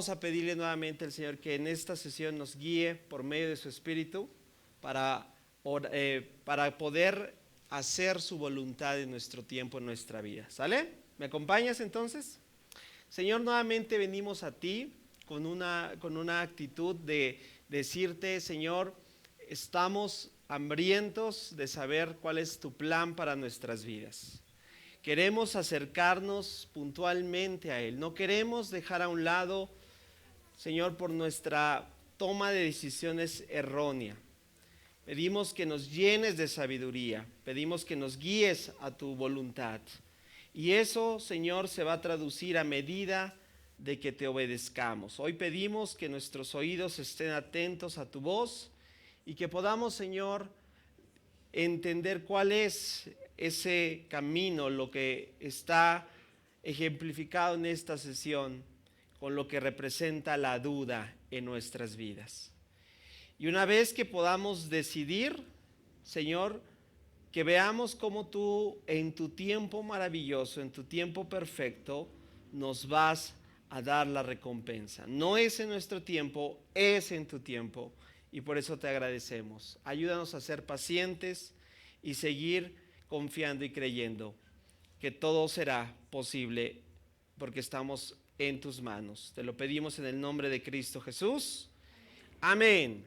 vamos a pedirle nuevamente al Señor que en esta sesión nos guíe por medio de su Espíritu para poder hacer su voluntad en nuestro tiempo, en nuestra vida. ¿Sale? ¿Me acompañas entonces? Señor, nuevamente venimos a ti con una actitud de decirte, Señor, estamos hambrientos de saber cuál es tu plan para nuestras vidas. Queremos acercarnos puntualmente a Él. No queremos dejar a un lado, Señor, por nuestra toma de decisiones errónea. Pedimos que nos llenes de sabiduría. Pedimos que nos guíes a tu voluntad. Y eso, Señor, se va a traducir a medida de que te obedezcamos. Hoy pedimos que nuestros oídos estén atentos a tu voz y que podamos, Señor, entender cuál es ese camino, lo que está ejemplificado en esta sesión, con lo que representa la duda en nuestras vidas. Y una vez que podamos decidir, Señor, que veamos cómo tú en tu tiempo maravilloso, en tu tiempo perfecto, nos vas a dar la recompensa. No es en nuestro tiempo, es en tu tiempo, y por eso te agradecemos. Ayúdanos a ser pacientes y seguir confiando y creyendo que todo será posible porque estamos en tus manos. Te lo pedimos en el nombre de Cristo Jesús. Amén.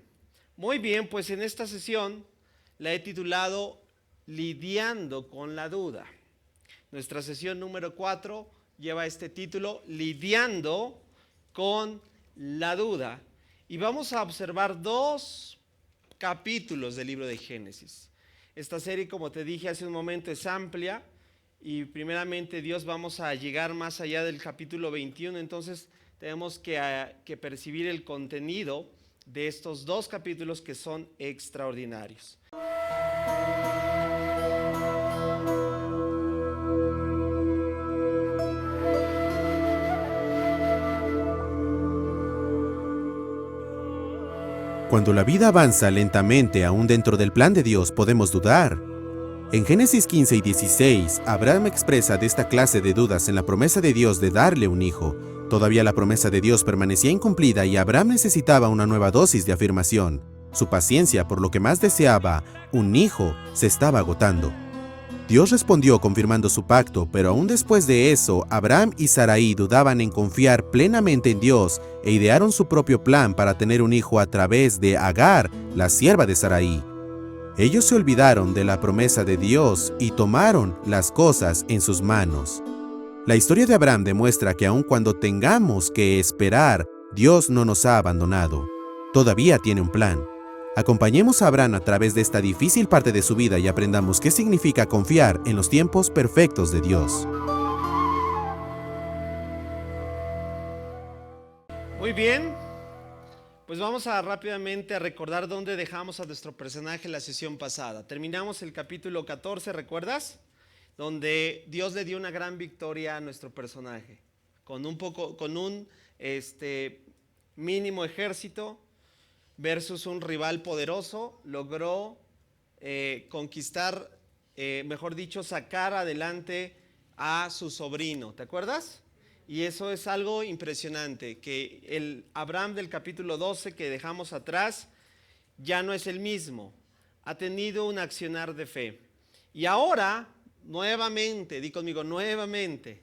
Muy bien, pues en esta sesión la he titulado Lidiando con la duda. Nuestra sesión número 4 lleva este título, Lidiando con la duda. Y vamos a observar 2 capítulos del libro de Génesis. Esta serie, como te dije hace un momento, es amplia y primeramente Dios vamos a llegar más allá del capítulo 21, entonces tenemos que percibir el contenido de estos 2 capítulos que son extraordinarios. Cuando la vida avanza lentamente aún dentro del plan de Dios, podemos dudar. En Génesis 15 y 16, Abraham expresa de esta clase de dudas en la promesa de Dios de darle un hijo. Todavía la promesa de Dios permanecía incumplida y Abraham necesitaba una nueva dosis de afirmación. Su paciencia por lo que más deseaba, un hijo, se estaba agotando. Dios respondió confirmando su pacto, pero aún después de eso, Abraham y Sarai dudaban en confiar plenamente en Dios e idearon su propio plan para tener un hijo a través de Agar, la sierva de Sarai. Ellos se olvidaron de la promesa de Dios y tomaron las cosas en sus manos. La historia de Abraham demuestra que aun cuando tengamos que esperar, Dios no nos ha abandonado. Todavía tiene un plan. Acompañemos a Abraham a través de esta difícil parte de su vida y aprendamos qué significa confiar en los tiempos perfectos de Dios. Muy bien, pues vamos rápidamente a recordar dónde dejamos a nuestro personaje la sesión pasada. Terminamos el capítulo 14, ¿recuerdas? Donde Dios le dio una gran victoria a nuestro personaje. Con un mínimo ejército versus un rival poderoso, logró conquistar, mejor dicho, sacar adelante a su sobrino. ¿Te acuerdas? Y eso es algo impresionante, que el Abraham del capítulo 12 que dejamos atrás ya no es el mismo. Ha tenido un accionar de fe. Y ahora, nuevamente, di conmigo, nuevamente,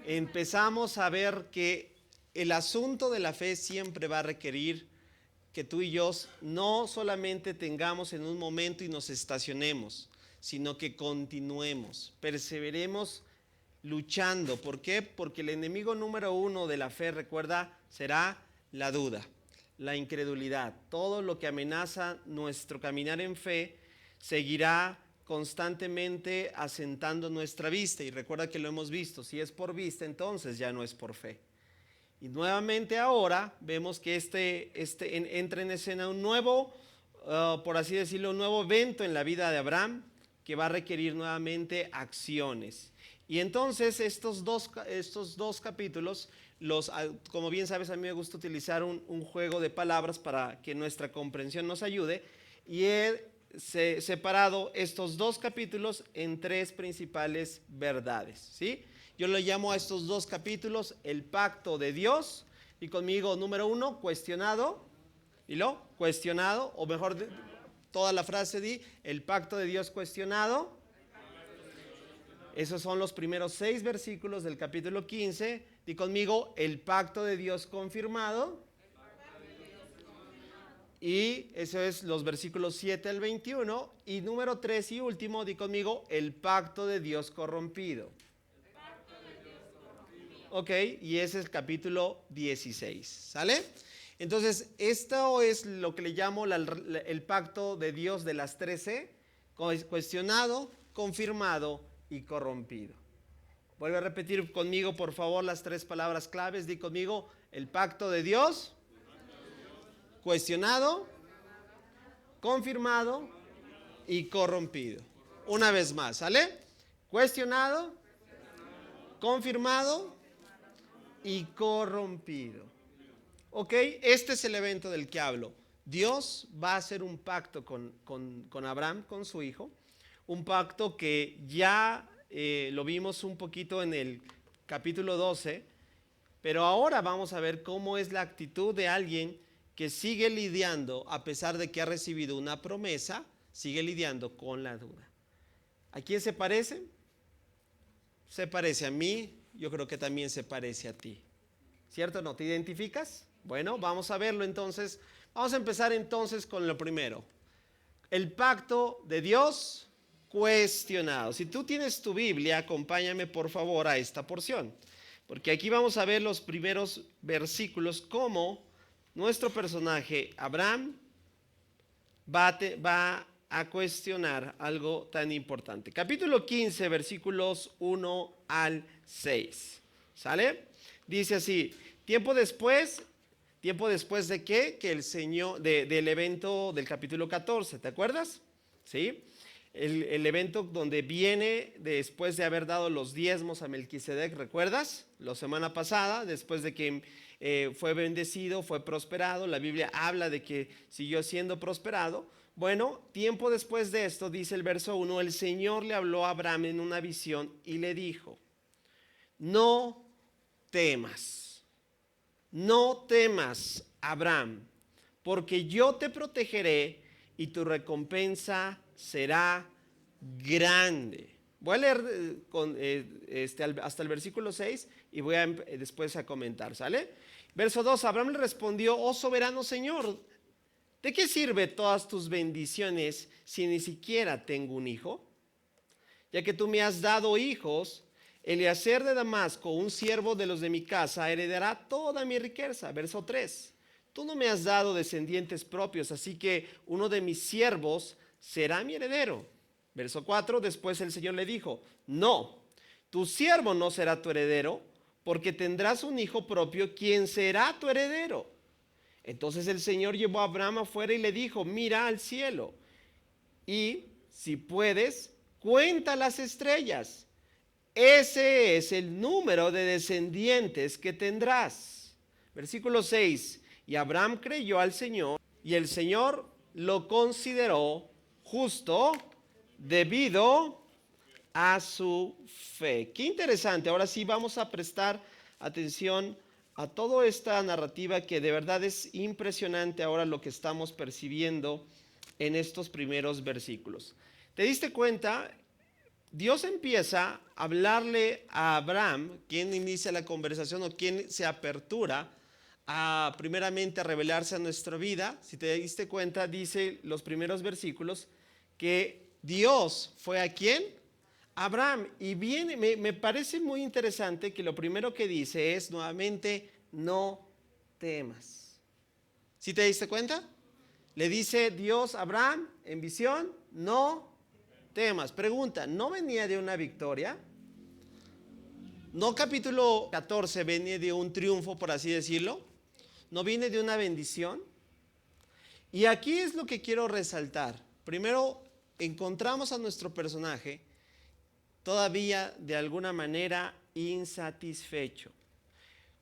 empezamos a ver que el asunto de la fe siempre va a requerir que tú y yo no solamente tengamos en un momento y nos estacionemos, sino que continuemos, perseveremos luchando. ¿Por qué? Porque el enemigo número 1 de la fe, recuerda, será la duda, la incredulidad. Todo lo que amenaza nuestro caminar en fe seguirá constantemente asentando nuestra vista. Y recuerda que lo hemos visto, si es por vista, entonces ya no es por fe. Y nuevamente ahora vemos que entra en escena un nuevo, por así decirlo, un nuevo evento en la vida de Abraham que va a requerir nuevamente acciones. Y entonces estos dos capítulos, como bien sabes, a mí me gusta utilizar un juego de palabras para que nuestra comprensión nos ayude, y he separado estos 2 capítulos en 3 principales verdades, ¿sí? Yo le llamo a estos 2 capítulos el pacto de Dios. Y conmigo, número 1, cuestionado. Y lo cuestionado, o mejor, toda la frase di, el pacto de Dios cuestionado. Esos son los primeros 6 versículos del capítulo 15. Di conmigo, el pacto de Dios confirmado. Y eso es los versículos 7 al 21. Y número 3 y último, di conmigo, el pacto de Dios corrompido. Ok, y ese es el capítulo 16. ¿Sale? Entonces, esto es lo que le llamo el pacto de Dios de las 13, cuestionado, confirmado y corrompido. Vuelve a repetir conmigo, por favor, las 3 palabras claves. Di conmigo, el pacto de Dios, cuestionado, confirmado y corrompido. Una vez más, ¿sale? Cuestionado, confirmado y corrompido. Ok, este es el evento del que hablo. Dios va a hacer un pacto con Abraham, con su hijo. Un pacto que ya lo vimos un poquito en el capítulo 12. Pero ahora vamos a ver cómo es la actitud de alguien que sigue lidiando, a pesar de que ha recibido una promesa, sigue lidiando con la duda. ¿A quién se parece? Se parece a mí, yo creo que también se parece a ti. ¿Cierto? ¿No te identificas? Bueno, vamos a verlo entonces. Vamos a empezar entonces con lo primero. El pacto de Dios cuestionado. Si tú tienes tu Biblia, acompáñame por favor a esta porción. Porque aquí vamos a ver los primeros versículos, cómo nuestro personaje Abraham va a cuestionar algo tan importante. Capítulo 15, versículos 1 al 6. ¿Sale? Dice así, tiempo después de qué? Que el Señor, del evento del capítulo 14, ¿te acuerdas? ¿Sí? El evento donde viene después de haber dado los diezmos a Melquisedec, ¿recuerdas? La semana pasada, después de que fue bendecido, fue prosperado, la Biblia habla de que siguió siendo prosperado. Bueno, tiempo después de esto, dice el verso 1, el Señor le habló a Abraham en una visión y le dijo, no temas, Abraham, porque yo te protegeré y tu recompensa será grande. Voy a leer hasta el versículo 6 y voy después a comentar, ¿sale? Verso 2, Abraham le respondió, oh soberano Señor, ¿de qué sirve todas tus bendiciones si ni siquiera tengo un hijo? Ya que tú me has dado hijos, Eliezer de Damasco, un siervo de los de mi casa, heredará toda mi riqueza. Verso 3, tú no me has dado descendientes propios, así que uno de mis siervos será mi heredero. Verso 4, después el Señor le dijo, no, tu siervo no será tu heredero, porque tendrás un hijo propio, quien será tu heredero. Entonces el Señor llevó a Abraham afuera y le dijo, mira al cielo y si puedes, cuenta las estrellas. Ese es el número de descendientes que tendrás. Versículo 6, y Abraham creyó al Señor y el Señor lo consideró justo debido a su fe. Qué interesante. Ahora sí vamos a prestar atención a toda esta narrativa que de verdad es impresionante ahora lo que estamos percibiendo en estos primeros versículos. ¿Te diste cuenta? Dios empieza a hablarle a Abraham, quien inicia la conversación o quien se apertura a primeramente a revelarse a nuestra vida. Si te diste cuenta, dice los primeros versículos que Dios fue ¿a quién? Abraham. Y viene, me parece muy interesante que lo primero que dice es nuevamente, no temas. ¿Sí te diste cuenta? Le dice Dios a Abraham en visión, no temas. Pregunta, ¿no venía de una victoria? ¿No capítulo 14 venía de un triunfo, por así decirlo? ¿No viene de una bendición? Y aquí es lo que quiero resaltar. Primero, encontramos a nuestro personaje todavía de alguna manera insatisfecho.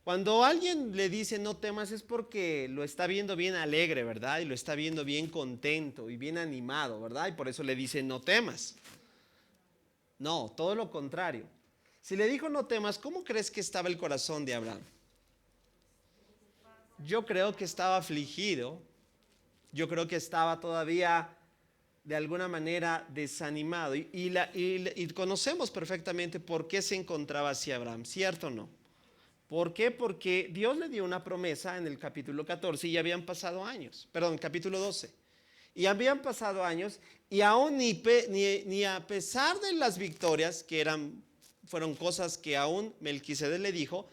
Cuando alguien le dice no temas es porque lo está viendo bien alegre, ¿verdad? Y lo está viendo bien contento y bien animado, ¿verdad? Y por eso le dice no temas. No, todo lo contrario. Si le dijo no temas, ¿cómo crees que estaba el corazón de Abraham? Yo creo que estaba afligido, yo creo que estaba todavía de alguna manera desanimado y conocemos perfectamente por qué se encontraba así Abraham, ¿cierto o no? ¿Por qué? Porque Dios le dio una promesa en el capítulo 14 y ya habían pasado años, perdón, capítulo 12. Y habían pasado años y aún ni a pesar de las victorias, que fueron cosas que aún Melquisedec le dijo,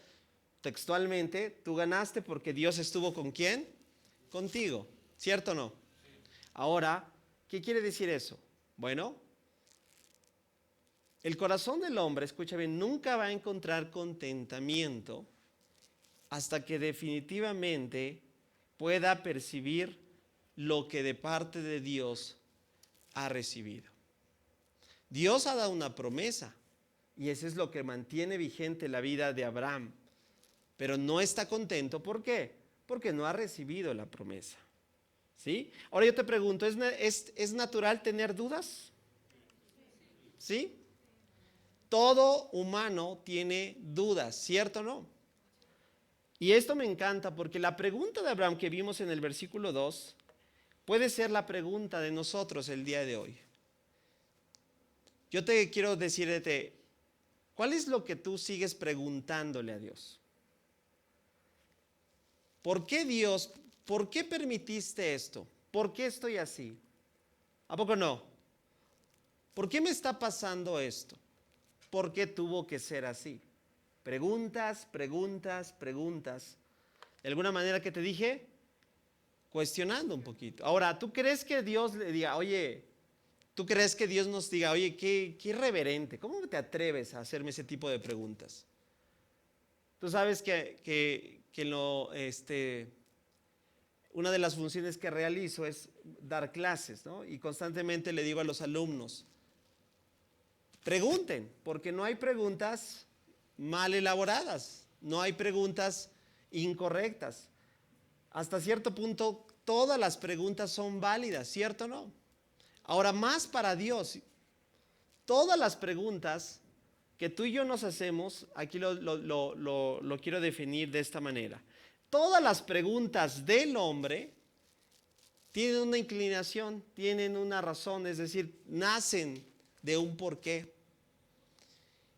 textualmente, tú ganaste porque Dios estuvo ¿con quién? Contigo, ¿cierto o no? Ahora, ¿qué quiere decir eso? Bueno, el corazón del hombre, escucha bien, nunca va a encontrar contentamiento hasta que definitivamente pueda percibir lo que de parte de Dios ha recibido. Dios ha dado una promesa y eso es lo que mantiene vigente la vida de Abraham, pero no está contento. ¿Por qué? Porque no ha recibido la promesa. ¿Sí? Ahora yo te pregunto, ¿es natural tener dudas? ¿Sí? Todo humano tiene dudas, ¿cierto o no? Y esto me encanta porque la pregunta de Abraham que vimos en el versículo 2 puede ser la pregunta de nosotros el día de hoy. Yo te quiero decirte, ¿cuál es lo que tú sigues preguntándole a Dios? ¿Por qué Dios, por qué permitiste esto? ¿Por qué estoy así? ¿A poco no? ¿Por qué me está pasando esto? ¿Por qué tuvo que ser así? Preguntas, preguntas, preguntas. De alguna manera que te dije, cuestionando un poquito. Ahora, ¿tú crees que Dios le diga, oye, tú crees que Dios nos diga, oye, qué irreverente, ¿cómo te atreves a hacerme ese tipo de preguntas? Tú sabes que una de las funciones que realizo es dar clases, ¿no? Y constantemente le digo a los alumnos, pregunten, porque no hay preguntas mal elaboradas, no hay preguntas incorrectas. Hasta cierto punto, todas las preguntas son válidas, ¿cierto o no? Ahora, más para Dios, todas las preguntas que tú y yo nos hacemos, aquí lo quiero definir de esta manera. Todas las preguntas del hombre tienen una inclinación, tienen una razón, es decir, nacen de un porqué.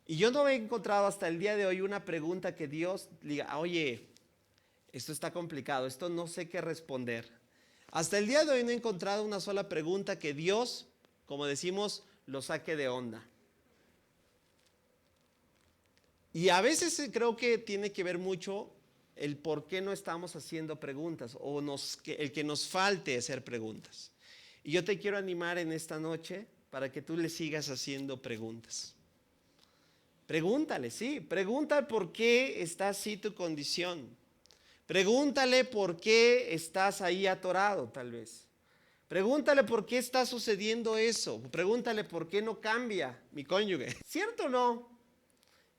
Y yo no he encontrado hasta el día de hoy una pregunta que Dios diga, oye, esto está complicado, esto no sé qué responder. Hasta el día de hoy no he encontrado una sola pregunta que Dios, como decimos, lo saque de onda. Y a veces creo que tiene que ver mucho el por qué no estamos haciendo preguntas o el que nos falte hacer preguntas. Y yo te quiero animar en esta noche para que tú le sigas haciendo preguntas. Pregúntale, sí, pregúntale por qué está así tu condición. Pregúntale por qué estás ahí atorado, tal vez. Pregúntale por qué está sucediendo eso. Pregúntale por qué no cambia mi cónyuge. ¿Cierto o no?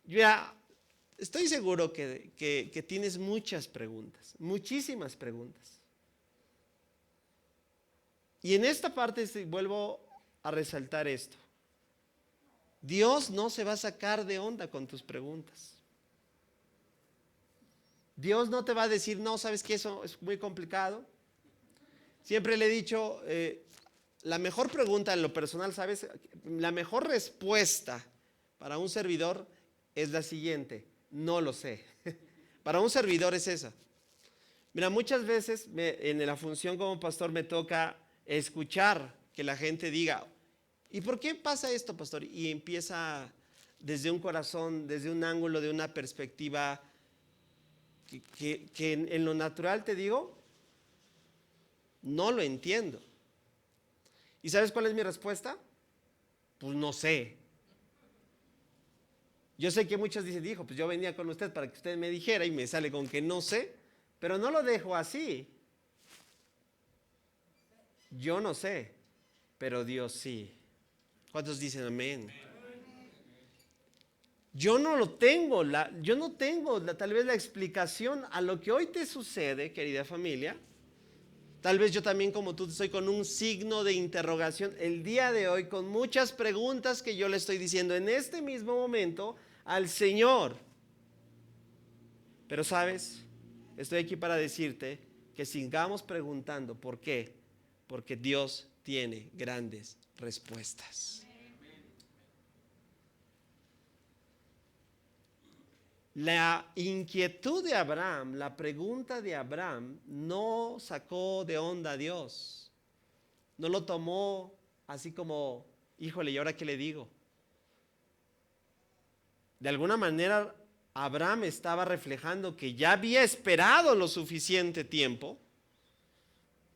Ya estoy seguro que tienes muchas preguntas, muchísimas preguntas. Y en esta parte vuelvo a resaltar esto. Dios no se va a sacar de onda con tus preguntas. Dios no te va a decir, no, ¿sabes qué? Eso es muy complicado. Siempre le he dicho, la mejor pregunta en lo personal, ¿sabes? La mejor respuesta para un servidor es la siguiente, no lo sé. Para un servidor es esa. Mira, muchas veces en la función como pastor me toca escuchar que la gente diga, ¿y por qué pasa esto, pastor? Y empieza desde un corazón, desde un ángulo, de una perspectiva que en lo natural te digo, no lo entiendo. ¿Y sabes cuál es mi respuesta? Pues no sé. Yo sé que muchos dicen, dijo, pues yo venía con usted para que usted me dijera y me sale con que no sé, pero no lo dejo así. Yo no sé, pero Dios sí. ¿Cuántos dicen amén? Yo no tengo tal vez la explicación a lo que hoy te sucede, querida familia. Tal vez yo también, como tú, estoy con un signo de interrogación el día de hoy, con muchas preguntas que yo le estoy diciendo en este mismo momento al Señor. Pero ¿sabes? estoy aquí para decirte que sigamos preguntando. ¿Por qué? Porque Dios tiene grandes respuestas. La inquietud de Abraham, la pregunta de Abraham, no sacó de onda a Dios. No lo tomó así como, híjole, ¿y ahora qué le digo? De alguna manera, Abraham estaba reflejando que ya había esperado lo suficiente tiempo,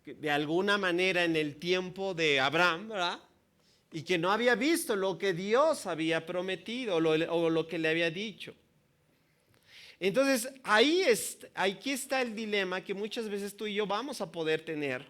de alguna manera en el tiempo de Abraham, ¿verdad? Y que no había visto lo que Dios había prometido o lo que le había dicho. Entonces, aquí está el dilema que muchas veces tú y yo vamos a poder tener,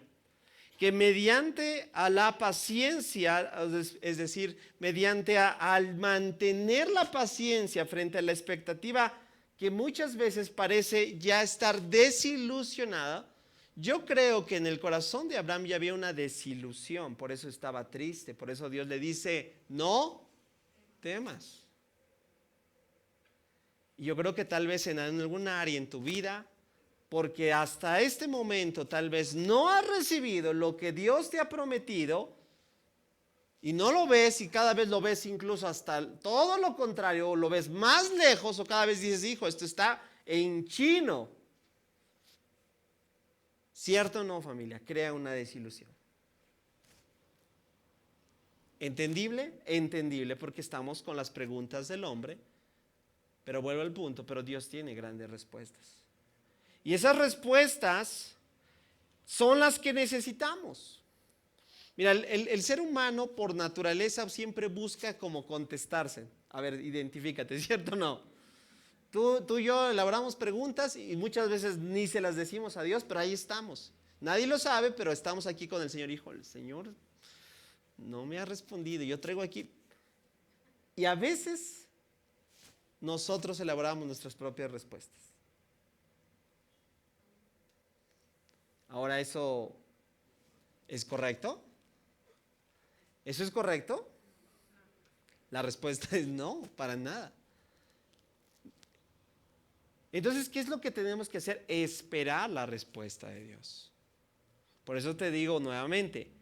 que mediante a la paciencia, es decir, mediante al mantener la paciencia frente a la expectativa que muchas veces parece ya estar desilusionada, yo creo que en el corazón de Abraham ya había una desilusión, por eso estaba triste, por eso Dios le dice, no temas. Y yo creo que tal vez en alguna área en tu vida, porque hasta este momento tal vez no has recibido lo que Dios te ha prometido y no lo ves y cada vez lo ves incluso hasta todo lo contrario, o lo ves más lejos o cada vez dices, hijo, esto está en chino. ¿Cierto o no, familia? Crea una desilusión. ¿Entendible? Entendible, porque estamos con las preguntas del hombre. Pero vuelvo al punto, pero Dios tiene grandes respuestas. Y esas respuestas son las que necesitamos. Mira, el ser humano por naturaleza siempre busca como contestarse. A ver, identifícate, ¿cierto o no? Tú y yo elaboramos preguntas y muchas veces ni se las decimos a Dios, pero ahí estamos. Nadie lo sabe, pero estamos aquí con el Señor. Hijo, el Señor no me ha respondido. Yo traigo aquí. Y a veces nosotros elaboramos nuestras propias respuestas. Ahora, ¿eso es correcto? ¿Eso es correcto? La respuesta es no, para nada. Entonces, ¿qué es lo que tenemos que hacer? Esperar la respuesta de Dios. Por eso te digo nuevamente,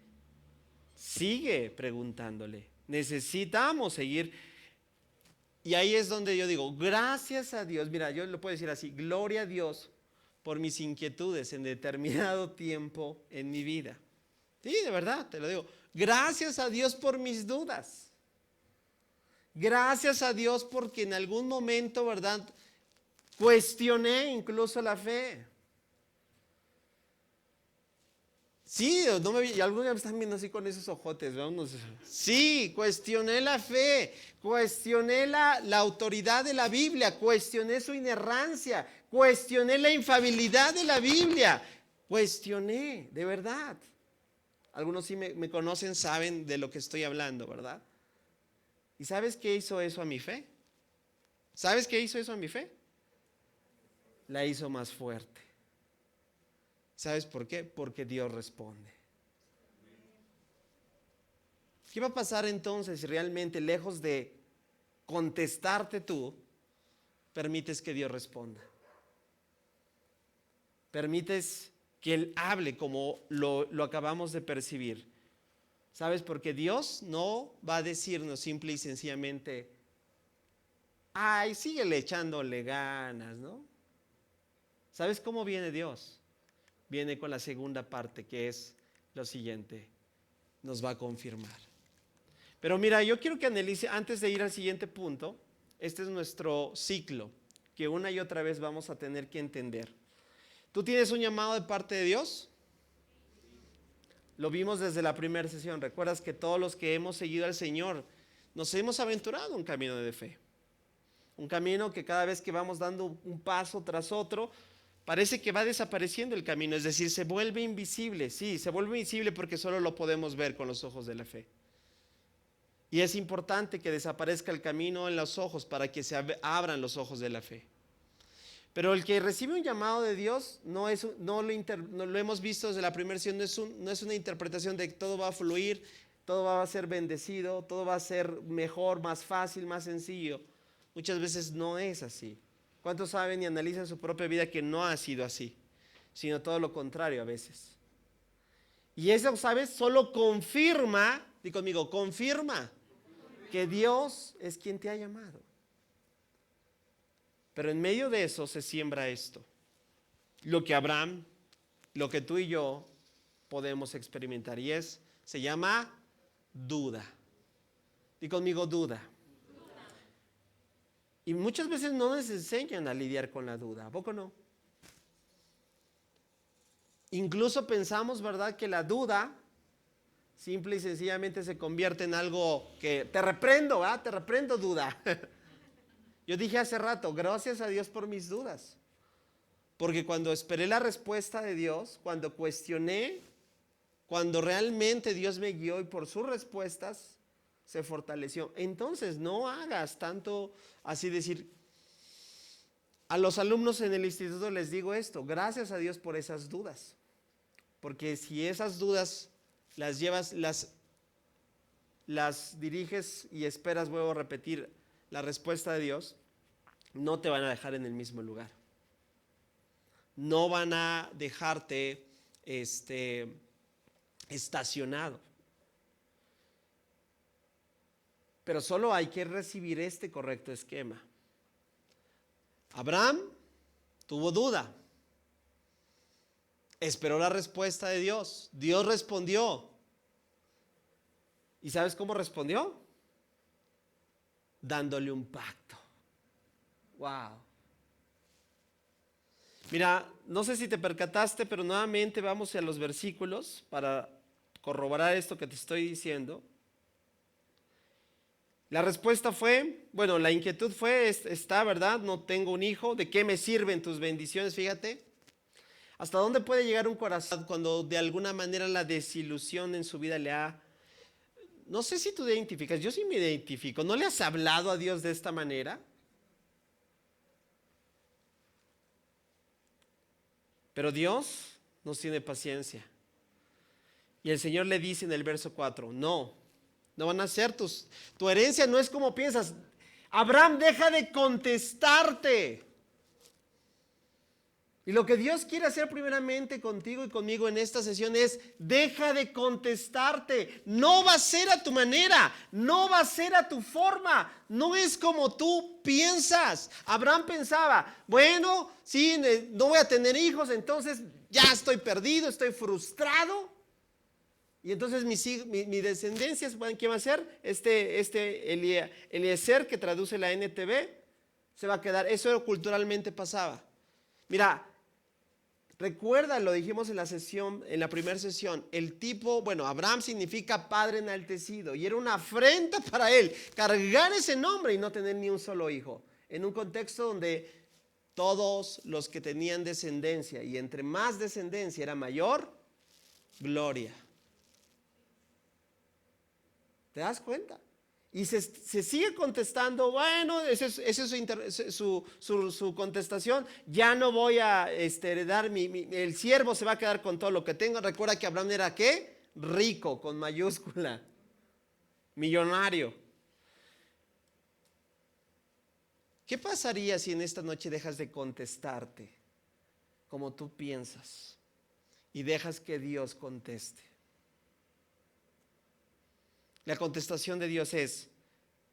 sigue preguntándole. Necesitamos seguir. Y ahí es donde yo digo, gracias a Dios, mira, yo lo puedo decir así, gloria a Dios por mis inquietudes en determinado tiempo en mi vida. Sí, de verdad, te lo digo. Gracias a Dios por mis dudas. Gracias a Dios porque en algún momento, ¿verdad? Cuestioné incluso la fe. Sí, y algunos ya me están viendo así con esos ojotes, vamos. Sí, cuestioné la fe, cuestioné la autoridad de la Biblia, cuestioné su inerrancia, cuestioné la infalibilidad de la Biblia, cuestioné, de verdad. Algunos sí me conocen, saben de lo que estoy hablando, ¿verdad? ¿Y sabes qué hizo eso a mi fe? ¿Sabes qué hizo eso a mi fe? La hizo más fuerte. ¿Sabes por qué? Porque Dios responde. ¿Qué va a pasar entonces si realmente, lejos de contestarte tú, permites que Dios responda? Permites que Él hable como lo acabamos de percibir. ¿Sabes? Porque Dios no va a decirnos simple y sencillamente, ay, síguele echándole ganas, ¿no? ¿Sabes cómo viene Dios? Viene con la segunda parte, que es lo siguiente, nos va a confirmar. Pero mira, yo quiero que analice, antes de ir al siguiente punto, este es nuestro ciclo, que una y otra vez vamos a tener que entender. ¿Tú tienes un llamado de parte de Dios? Lo vimos desde la primera sesión. Recuerdas que todos los que hemos seguido al Señor nos hemos aventurado un camino de fe. Un camino que cada vez que vamos dando un paso tras otro, parece que va desapareciendo el camino, es decir, se vuelve invisible. Sí, se vuelve invisible porque solo lo podemos ver con los ojos de la fe. Y es importante que desaparezca el camino en los ojos para que se abran los ojos de la fe. Pero el que recibe un llamado de Dios no lo hemos visto desde la primera sesión, no es una interpretación de que todo va a fluir, todo va a ser bendecido, todo va a ser mejor, más fácil, más sencillo. Muchas veces no es así. ¿Cuántos saben y analizan su propia vida que no ha sido así, sino todo lo contrario a veces? Y eso, ¿sabes? Solo confirma, di conmigo, confirma que Dios es quien te ha llamado. Pero en medio de eso se siembra esto. Lo que Abraham, lo que tú y yo podemos experimentar. Y se llama duda. Di conmigo, duda. Y muchas veces no nos enseñan a lidiar con la duda. ¿A poco no? Incluso pensamos, ¿verdad?, que la duda simple y sencillamente se convierte en algo que te reprendo, ¿verdad? Te reprendo, duda. Yo dije hace rato, gracias a Dios por mis dudas. Porque cuando esperé la respuesta de Dios, cuando cuestioné, cuando realmente Dios me guió y por sus respuestas se fortaleció. Entonces no hagas tanto así decir. A los alumnos en el instituto les digo esto, gracias a Dios por esas dudas. Porque si esas dudas las llevas, las diriges y esperas, vuelvo a repetir, la respuesta de Dios, no te van a dejar en el mismo lugar. No van a dejarte estacionado. Pero solo hay que recibir este correcto esquema. Abraham tuvo duda. Esperó la respuesta de Dios. Dios respondió. ¿Y sabes cómo respondió? Dándole un pacto. Wow. Mira, no sé si te percataste, pero nuevamente vamos a los versículos para corroborar esto que te estoy diciendo. La respuesta fue, bueno, la inquietud fue, está, ¿verdad? No tengo un hijo, ¿de qué me sirven tus bendiciones? Fíjate. ¿Hasta dónde puede llegar un corazón cuando de alguna manera la desilusión en su vida le ha... No sé si tú te identificas, yo sí me identifico. ¿No le has hablado a Dios de esta manera? Pero Dios nos tiene paciencia. Y el Señor le dice en el verso 4, no van a ser tu herencia no es como piensas. Abraham, deja de contestarte. Y lo que Dios quiere hacer primeramente contigo y conmigo en esta sesión es, deja de contestarte. No va a ser a tu manera, no va a ser a tu forma, no es como tú piensas. Abraham pensaba, bueno, sí, no voy a tener hijos, entonces ya estoy perdido, estoy frustrado. Y entonces mi descendencia, ¿quién va a ser? Eliezer, que traduce la NTV, se va a quedar. Eso culturalmente pasaba. Mira, recuerda, lo dijimos en la primera sesión, el tipo, bueno, Abraham significa padre enaltecido y era una afrenta para él cargar ese nombre y no tener ni un solo hijo. En un contexto donde todos los que tenían descendencia y entre más descendencia era mayor gloria. ¿Te das cuenta? Y se sigue contestando, bueno, esa es su contestación, ya no voy a heredar, el siervo se va a quedar con todo lo que tengo. Recuerda que Abraham era ¿qué? Rico, con mayúscula, millonario. ¿Qué pasaría si en esta noche dejas de contestarte como tú piensas y dejas que Dios conteste? La contestación de Dios es,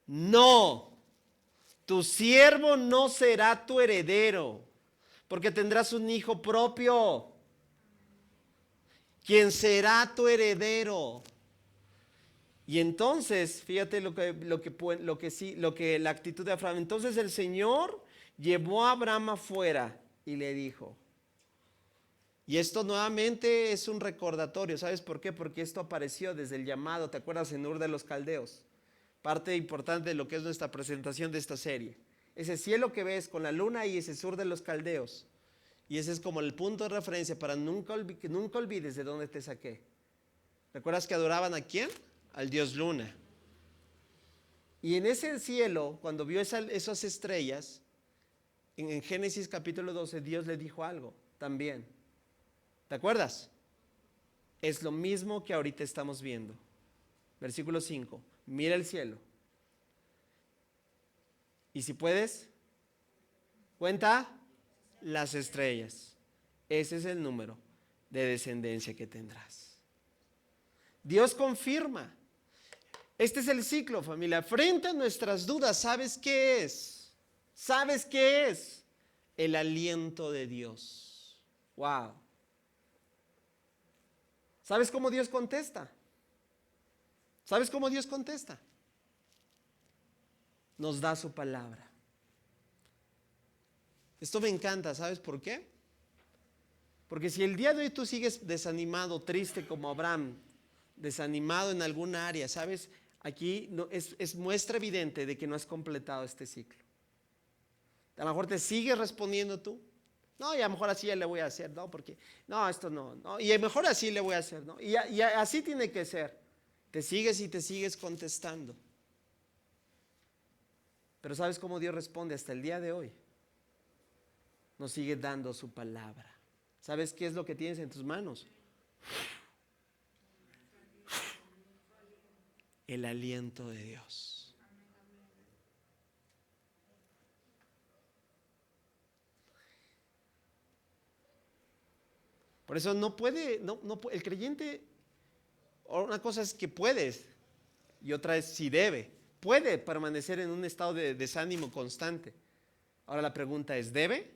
no, tu siervo no será tu heredero, porque tendrás un hijo propio, quien será tu heredero. Y entonces, fíjate la actitud de Abraham. Entonces el Señor llevó a Abraham afuera y le dijo, y esto nuevamente es un recordatorio, ¿sabes por qué? Porque esto apareció desde el llamado, ¿te acuerdas? En Ur de los Caldeos, parte importante de lo que es nuestra presentación de esta serie. Ese cielo que ves con la luna y ese Sur de los Caldeos, y ese es como el punto de referencia para que nunca olvides de dónde te saqué. ¿Recuerdas que adoraban a quién? Al dios Luna. Y en ese cielo, cuando vio esas estrellas, en Génesis capítulo 12, Dios le dijo algo también. ¿Te acuerdas? Es lo mismo que ahorita estamos viendo. Versículo 5. Mira el cielo. Y si puedes, Cuenta las estrellas. Ese es el número de descendencia que tendrás. Dios confirma. Este es el ciclo, familia. Frente a nuestras dudas, ¿sabes qué es? ¿Sabes qué es? El aliento de Dios. Wow. ¿Sabes cómo Dios contesta? ¿Sabes cómo Dios contesta? Nos da su palabra. Esto me encanta, ¿sabes por qué? Porque si el día de hoy tú sigues desanimado, triste como Abraham, desanimado en alguna área, ¿sabes? Aquí no, es muestra evidente de que no has completado este ciclo. A lo mejor te sigues respondiendo tú. No, y a lo mejor así ya le voy a hacer, no, porque, no, esto no, y a lo mejor así le voy a hacer, ¿no? Y así tiene que ser. Te sigues y te sigues contestando. Pero ¿sabes cómo Dios responde hasta el día de hoy? Nos sigue dando su palabra. ¿Sabes qué es lo que tienes en tus manos? El aliento de Dios. Por eso no puede, el creyente, una cosa es que puedes y otra es si debe. Puede permanecer en un estado de desánimo constante. Ahora la pregunta es, ¿debe?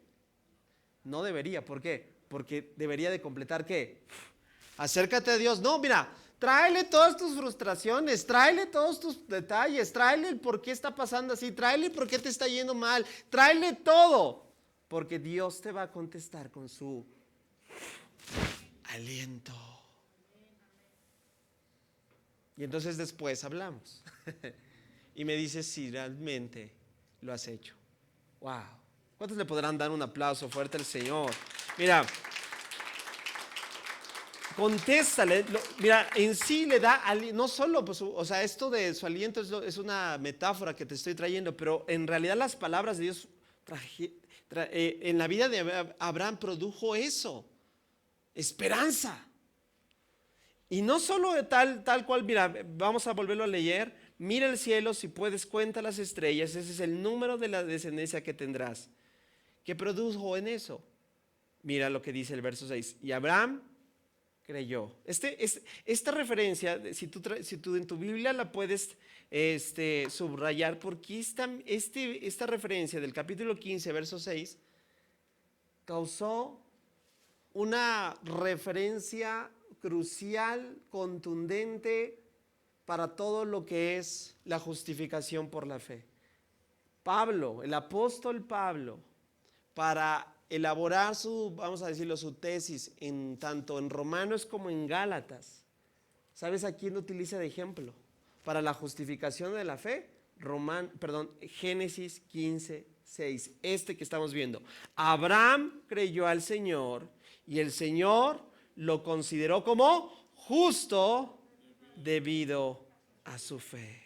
No debería. ¿Por qué? Porque debería de completar ¿qué? Acércate a Dios. No, mira, tráele todas tus frustraciones, tráele todos tus detalles, tráele el por qué está pasando así, tráele el por qué te está yendo mal, tráele todo. Porque Dios te va a contestar con su aliento. Y entonces después hablamos. Y me dices si realmente lo has hecho. Wow. ¿Cuántos le podrán dar un aplauso fuerte al Señor? Mira, contéstale. Mira, en sí le da, no solo, pues, o sea, esto de su aliento es una metáfora que te estoy trayendo, pero en realidad las palabras de Dios en la vida de Abraham produjo eso, esperanza. Y no solo tal cual, mira, vamos a volverlo a leer. Mira el cielo, si puedes, cuenta las estrellas. Ese es el número de la descendencia que tendrás. ¿Qué produjo en eso? Mira lo que dice el verso 6. Y Abraham creyó. Esta referencia, si tú en tu Biblia la puedes subrayar, porque esta referencia del capítulo 15, verso 6, causó una referencia crucial, contundente para todo lo que es la justificación por la fe. Pablo, el apóstol Pablo, para elaborar vamos a decirlo, su tesis tanto en Romanos como en Gálatas, ¿sabes a quién utiliza de ejemplo? Para la justificación de la fe, Génesis 15, 6, que estamos viendo. Abraham creyó al Señor y el Señor lo consideró como justo debido a su fe.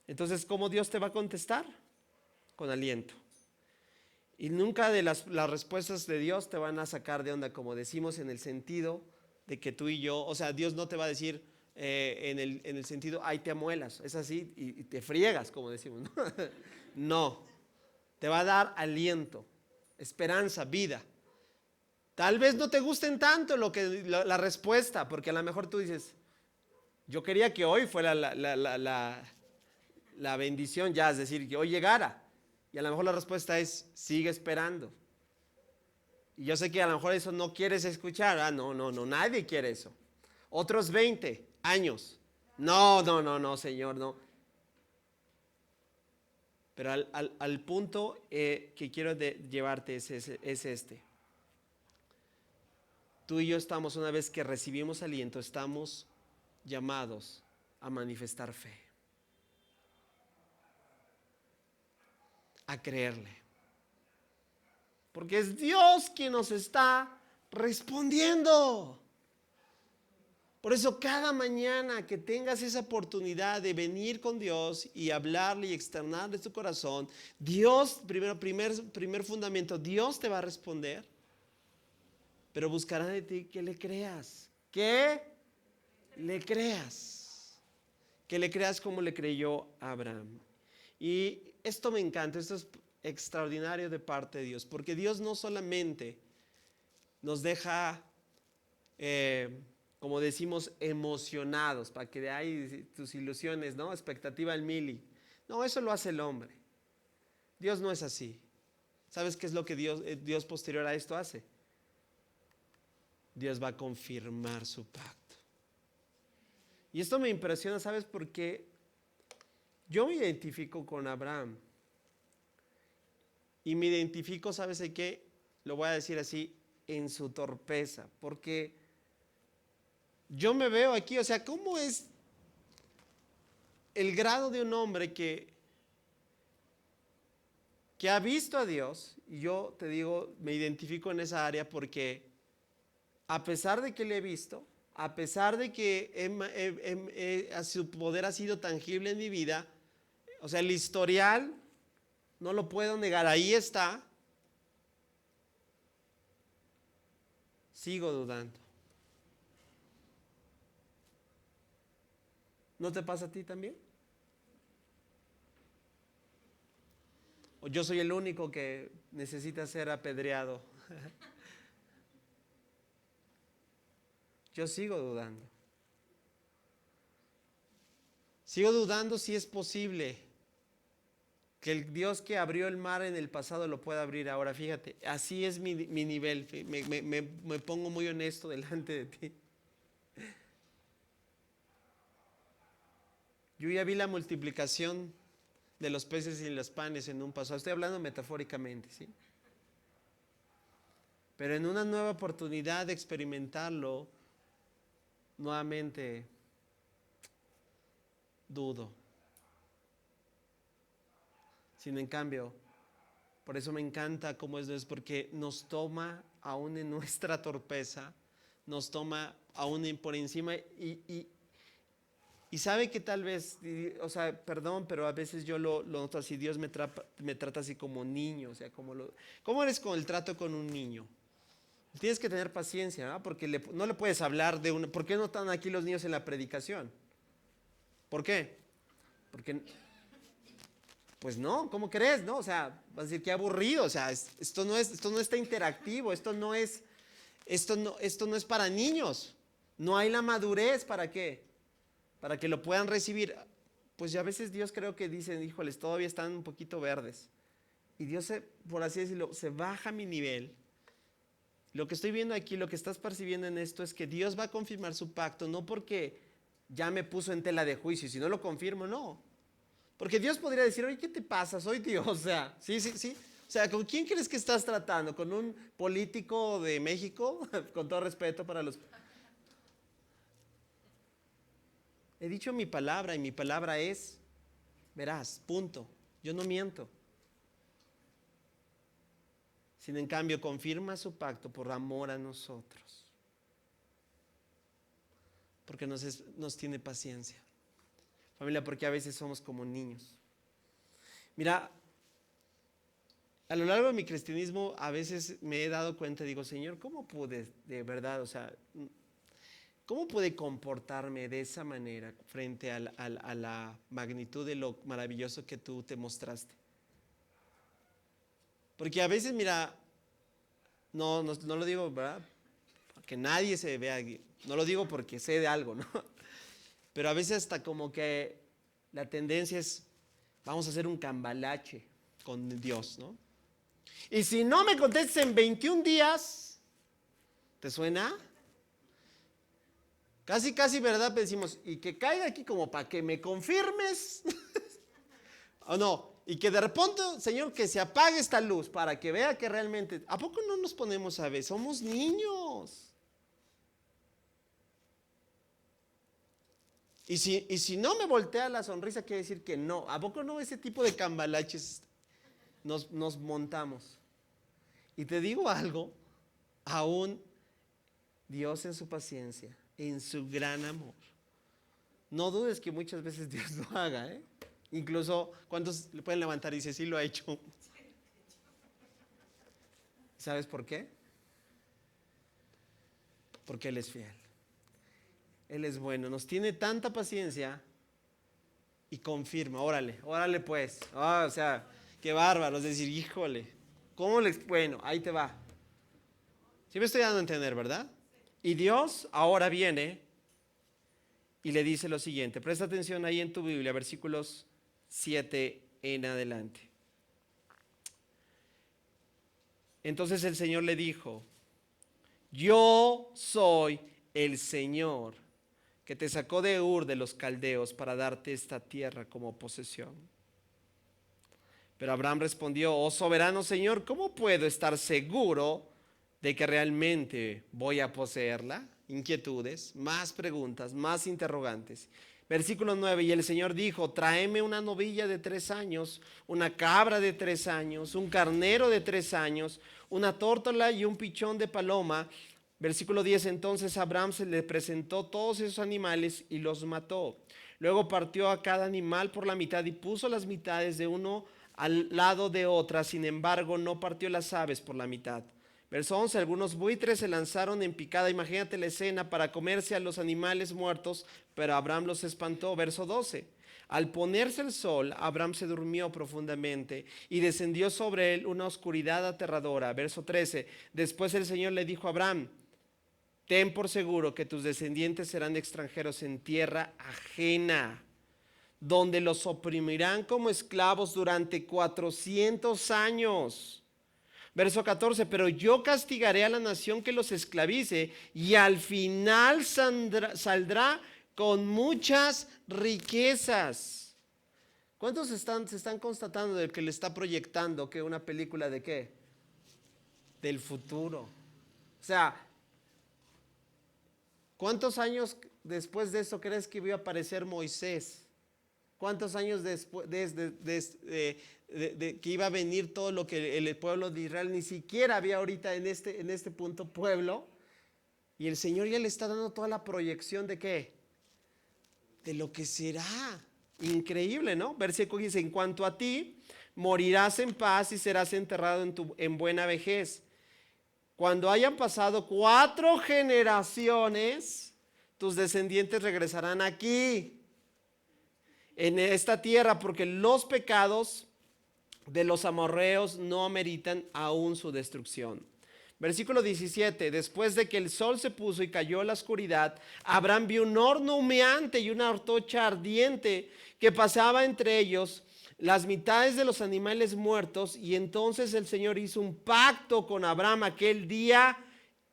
Entonces, ¿cómo Dios te va a contestar? Con aliento. Y nunca de las respuestas de Dios te van a sacar de onda, como decimos, en el sentido de que tú y yo, o sea, Dios no te va a decir en el sentido, ay, te amuelas, es así, y te friegas, como decimos, ¿no? No, te va a dar aliento, esperanza, vida. Tal vez no te gusten tanto la respuesta, porque a lo mejor tú dices, yo quería que hoy fuera la bendición ya, es decir, que hoy llegara. Y a lo mejor la respuesta es, sigue esperando. Y yo sé que a lo mejor eso no quieres escuchar. No, nadie quiere eso. Otros 20 años. No, Señor, no. Pero al punto que quiero llevarte es este. Tú y yo estamos, una vez que recibimos aliento, estamos llamados a manifestar fe, a creerle, porque es Dios quien nos está respondiendo. Por eso cada mañana que tengas esa oportunidad de venir con Dios y hablarle y externarle tu corazón, Dios, primer fundamento, Dios te va a responder, pero buscará de ti que le creas, que le creas como le creyó Abraham. Y esto me encanta, esto es extraordinario de parte de Dios, porque Dios no solamente nos deja, como decimos, emocionados, para que de ahí tus ilusiones, ¿no? Expectativa al mil. No, eso lo hace el hombre. Dios no es así. ¿Sabes qué es lo que Dios posterior a esto hace? Dios va a confirmar su pacto. Y esto me impresiona, ¿sabes por qué? Yo me identifico con Abraham. Y me identifico, ¿sabes de qué? Lo voy a decir así, en su torpeza. Porque yo me veo aquí, o sea, ¿cómo es el grado de un hombre que ha visto a Dios? Y yo te digo, me identifico en esa área porque a pesar de que le he visto, a pesar de que su poder ha sido tangible en mi vida, o sea, el historial no lo puedo negar, ahí está, sigo dudando. ¿No te pasa a ti también? ¿O yo soy el único que necesita ser apedreado? Yo sigo dudando. Sigo dudando si es posible que el Dios que abrió el mar en el pasado lo pueda abrir ahora. Fíjate, así es mi nivel. Me pongo muy honesto delante de ti. Yo ya vi la multiplicación de los peces y los panes en un pasado. Estoy hablando metafóricamente, ¿sí? Pero en una nueva oportunidad de experimentarlo, nuevamente dudo. Sin en cambio, por eso me encanta cómo es Dios, porque nos toma aún en nuestra torpeza, nos toma aún por encima y sabe que tal vez, o sea, perdón, pero a veces yo lo noto así, Dios me trata así como niño, o sea, ¿cómo eres con el trato con un niño? Tienes que tener paciencia, ¿no? Porque no le puedes hablar de ¿por qué no están aquí los niños en la predicación? ¿Por qué? Porque, pues no, ¿cómo crees? ¿No? O sea, vas a decir qué aburrido, o sea, esto no está interactivo, esto no es para niños, no hay la madurez, ¿para qué? Para que lo puedan recibir. Pues ya a veces Dios creo que dicen, híjoles, todavía están un poquito verdes. Y Dios, por así decirlo, se baja a mi nivel. Lo que estoy viendo aquí, lo que estás percibiendo en esto es que Dios va a confirmar su pacto, no porque ya me puso en tela de juicio, si no lo confirmo, no. Porque Dios podría decir, oye, ¿qué te pasa? Soy Dios, o sea, sí. O sea, ¿con quién crees que estás tratando? ¿Con un político de México? Con todo respeto para los... He dicho mi palabra y mi palabra es, verás, punto. Yo no miento. Sin en cambio, confirma su pacto por amor a nosotros. Porque nos tiene paciencia. Familia, porque a veces somos como niños. Mira, a lo largo de mi cristianismo a veces me he dado cuenta, digo, Señor, ¿cómo pude, de verdad, o sea, cómo pude comportarme de esa manera frente a la magnitud de lo maravilloso que tú te mostraste? Porque a veces, mira, no lo digo, ¿verdad? Que nadie se vea aquí. No lo digo porque sé de algo, ¿no? Pero a veces hasta como que la tendencia es, vamos a hacer un cambalache con Dios, ¿no? Y si no me contestas en 21 días, ¿te suena? Casi, ¿verdad? Decimos, y que caiga aquí como para que me confirmes. ¿O no? Y que de repente, Señor, que se apague esta luz para que vea que realmente... ¿A poco no nos ponemos a ver? Somos niños. Y si no me voltea la sonrisa, quiere decir que no. ¿A poco no? Ese tipo de cambalaches nos montamos. Y te digo algo, aún Dios en su paciencia, en su gran amor. No dudes que muchas veces Dios lo haga, ¿eh? Incluso, ¿cuántos le pueden levantar y dice, sí lo ha hecho? ¿Sabes por qué? Porque Él es fiel. Él es bueno, nos tiene tanta paciencia y confirma, órale pues. O sea, Qué bárbaro, es decir, híjole, ¿cómo les? Bueno, ahí te va. Sí me estoy dando a entender, ¿verdad? Y Dios ahora viene y le dice lo siguiente. Presta atención ahí en tu Biblia, versículos 7 en adelante. Entonces el Señor le dijo: yo soy el Señor que te sacó de Ur de los Caldeos para darte esta tierra como posesión. Pero Abraham respondió: oh soberano Señor, ¿cómo puedo estar seguro de que realmente voy a poseerla? Inquietudes, más preguntas, más interrogantes. Versículo 9, y el Señor dijo: tráeme una novilla de 3 años, una cabra de 3 años, un carnero de 3 años, una tórtola y un pichón de paloma. Versículo 10, entonces Abraham se le presentó todos esos animales y los mató. Luego partió a cada animal por la mitad y puso las mitades de uno al lado de otra, sin embargo no partió las aves por la mitad. Verso 11, algunos buitres se lanzaron en picada, imagínate la escena, para comerse a los animales muertos, pero Abraham los espantó. Verso 12, al ponerse el sol, Abraham se durmió profundamente y descendió sobre él una oscuridad aterradora. Verso 13, después el Señor le dijo a Abraham: ten por seguro que tus descendientes serán extranjeros en tierra ajena, donde los oprimirán como esclavos durante 400 años. Verso 14, pero yo castigaré a la nación que los esclavice y al final saldrá con muchas riquezas. ¿Cuántos se están constatando de que le está proyectando que una película de qué? Del futuro. O sea, ¿cuántos años después de eso crees que iba a aparecer Moisés? ¿Cuántos años después de que iba a venir todo lo que el pueblo de Israel ni siquiera había ahorita en este punto pueblo? Y el Señor ya le está dando toda la proyección de qué, de lo que será. Increíble, ¿no? Versículo 15, en cuanto a ti, morirás en paz y serás enterrado en buena vejez. Cuando hayan pasado 4 generaciones, tus descendientes regresarán aquí, en esta tierra, porque los pecados de los amorreos no ameritan aún su destrucción. Versículo 17, después de que el sol se puso y cayó la oscuridad, Abraham vio un horno humeante y una antorcha ardiente que pasaba entre ellos las mitades de los animales muertos. Y entonces el Señor hizo un pacto con Abraham aquel día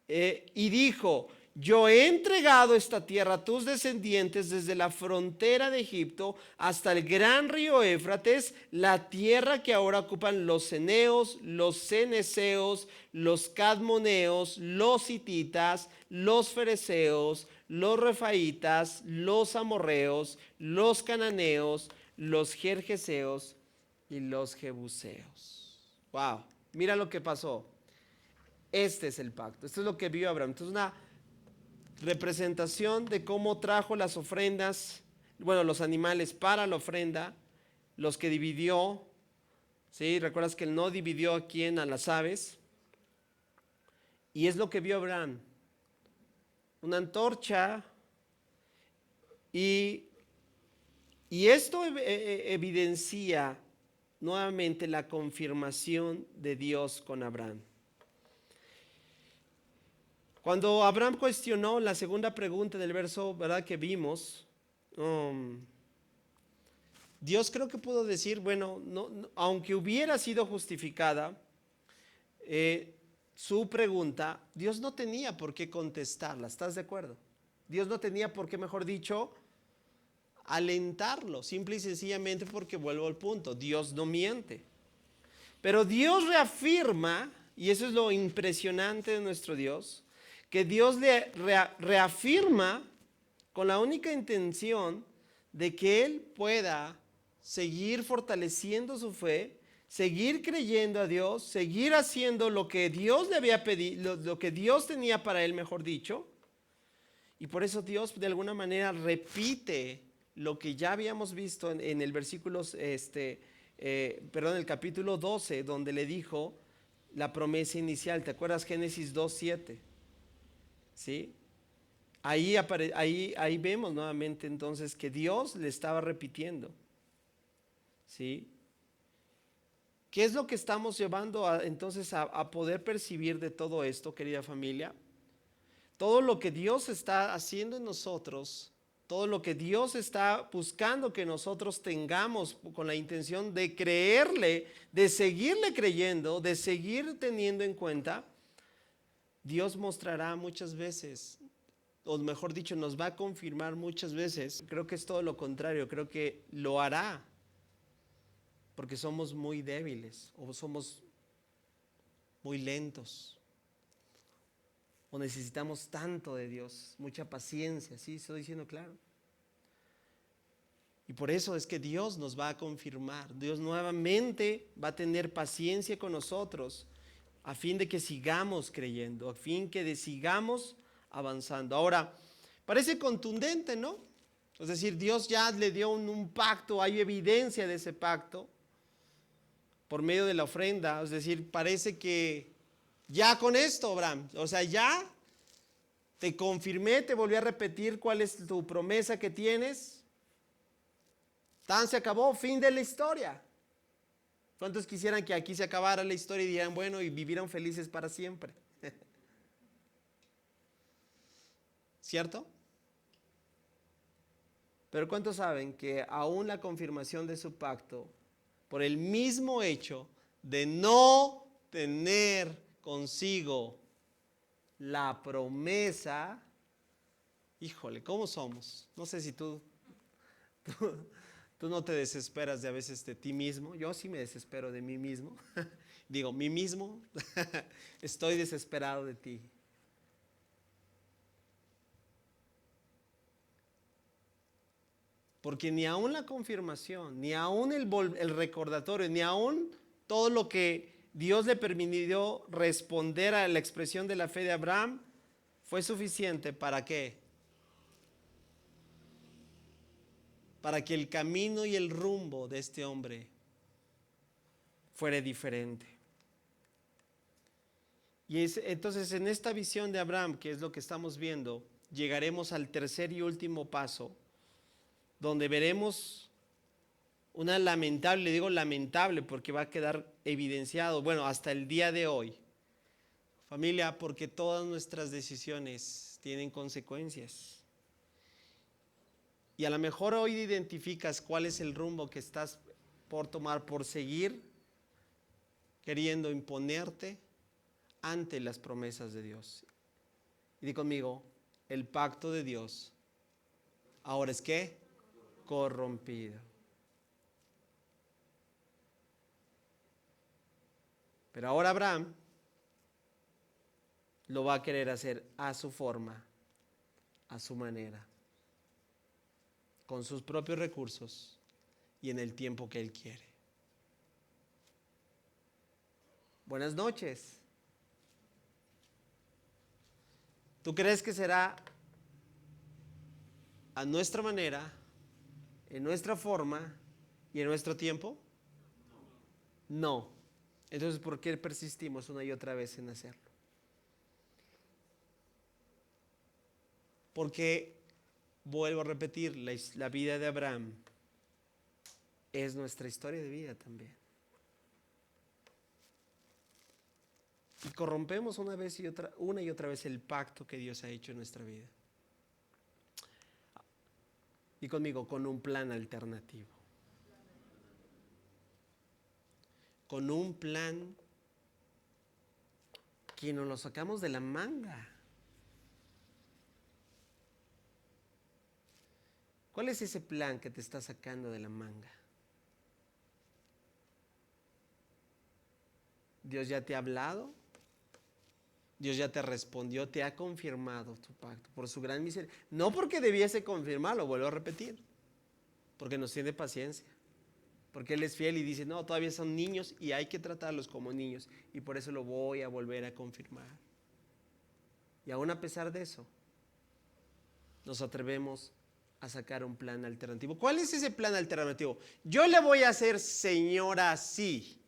y dijo: yo he entregado esta tierra a tus descendientes desde la frontera de Egipto hasta el gran río Éufrates, la tierra que ahora ocupan los ceneos, los ceneseos, los cadmoneos, los hititas, los fereceos, los refaitas, los amorreos, los cananeos, los gergeseos y los jebuseos. Wow, mira lo que pasó. Este es el pacto, esto es lo que vio Abraham. Entonces, una representación de cómo trajo las ofrendas, bueno, los animales para la ofrenda, los que dividió, ¿sí? Recuerdas que él no dividió a quién, a las aves, y es lo que vio Abraham, una antorcha, y esto evidencia nuevamente la confirmación de Dios con Abraham. Cuando Abraham cuestionó la segunda pregunta del verso, ¿verdad?, que vimos, Dios creo que pudo decir, bueno, no, aunque hubiera sido justificada su pregunta, Dios no tenía por qué contestarla, ¿estás de acuerdo? Dios no tenía por qué, mejor dicho, alentarlo, simple y sencillamente porque, vuelvo al punto, Dios no miente. Pero Dios reafirma, y eso es lo impresionante de nuestro Dios, que Dios le reafirma con la única intención de que él pueda seguir fortaleciendo su fe, seguir creyendo a Dios, seguir haciendo lo que Dios le había pedido, lo que Dios tenía para él, mejor dicho. Y por eso Dios de alguna manera repite lo que ya habíamos visto en el versículo, el capítulo 12, donde le dijo la promesa inicial. ¿Te acuerdas? Génesis 2:7. ¿Sí? Ahí vemos nuevamente entonces que Dios le estaba repitiendo. ¿Sí? ¿Qué es lo que estamos llevando entonces a poder percibir de todo esto, querida familia? Todo lo que Dios está haciendo en nosotros, todo lo que Dios está buscando que nosotros tengamos con la intención de creerle, de seguirle creyendo, de seguir teniendo en cuenta, Dios mostrará muchas veces, o mejor dicho, nos va a confirmar muchas veces. Creo que es todo lo contrario, creo que lo hará, porque somos muy débiles o somos muy lentos. O necesitamos tanto de Dios, mucha paciencia, ¿sí? Estoy diciendo claro. Y por eso es que Dios nos va a confirmar. Dios nuevamente va a tener paciencia con nosotros a fin de que sigamos creyendo, a fin que sigamos avanzando. Ahora, parece contundente, ¿no? Es decir, Dios ya le dio un pacto, hay evidencia de ese pacto por medio de la ofrenda. Es decir, parece que ya con esto, Abraham, o sea, ya te confirmé, te volví a repetir cuál es tu promesa que tienes. Tan se acabó, fin de la historia. ¿Cuántos quisieran que aquí se acabara la historia y dirían, bueno, y vivieran felices para siempre? ¿Cierto? Pero ¿cuántos saben que aún la confirmación de su pacto, por el mismo hecho de no tener consigo la promesa, híjole, ¿cómo somos? No sé si tú no te desesperas de a veces de ti mismo. Yo sí me desespero de mí mismo. Digo, mí mismo, estoy desesperado de ti. Porque ni aún la confirmación, ni aún el recordatorio, ni aún todo lo que Dios le permitió responder a la expresión de la fe de Abraham fue suficiente. ¿Para qué? Para que el camino y el rumbo de este hombre fuera diferente. Y entonces en esta visión de Abraham, que es lo que estamos viendo, llegaremos al tercer y último paso, donde veremos una lamentable, digo lamentable porque va a quedar evidenciado, bueno, hasta el día de hoy, familia, porque todas nuestras decisiones tienen consecuencias. Y a lo mejor hoy identificas cuál es el rumbo que estás por tomar, por seguir queriendo imponerte ante las promesas de Dios. Y di conmigo, el pacto de Dios ahora es ¿qué? Corrompido. Pero ahora Abraham lo va a querer hacer a su forma, a su manera, con sus propios recursos y en el tiempo que él quiere. Buenas noches. ¿Tú crees que será a nuestra manera, en nuestra forma y en nuestro tiempo? No. Entonces, ¿por qué persistimos una y otra vez en hacerlo? Porque, vuelvo a repetir, la vida de Abraham es nuestra historia de vida también. Y corrompemos una y otra vez el pacto que Dios ha hecho en nuestra vida. Y conmigo, con un plan alternativo. Con un plan que nos lo sacamos de la manga. ¿Cuál es ese plan que te está sacando de la manga? Dios ya te ha hablado, Dios ya te respondió, te ha confirmado tu pacto por su gran misericordia. No porque debiese confirmarlo, vuelvo a repetir, porque nos tiene paciencia, porque Él es fiel y dice, no, todavía son niños y hay que tratarlos como niños y por eso lo voy a volver a confirmar. Y aún a pesar de eso, nos atrevemos a sacar un plan alternativo. ¿Cuál es ese plan alternativo? Yo le voy a hacer señora sí.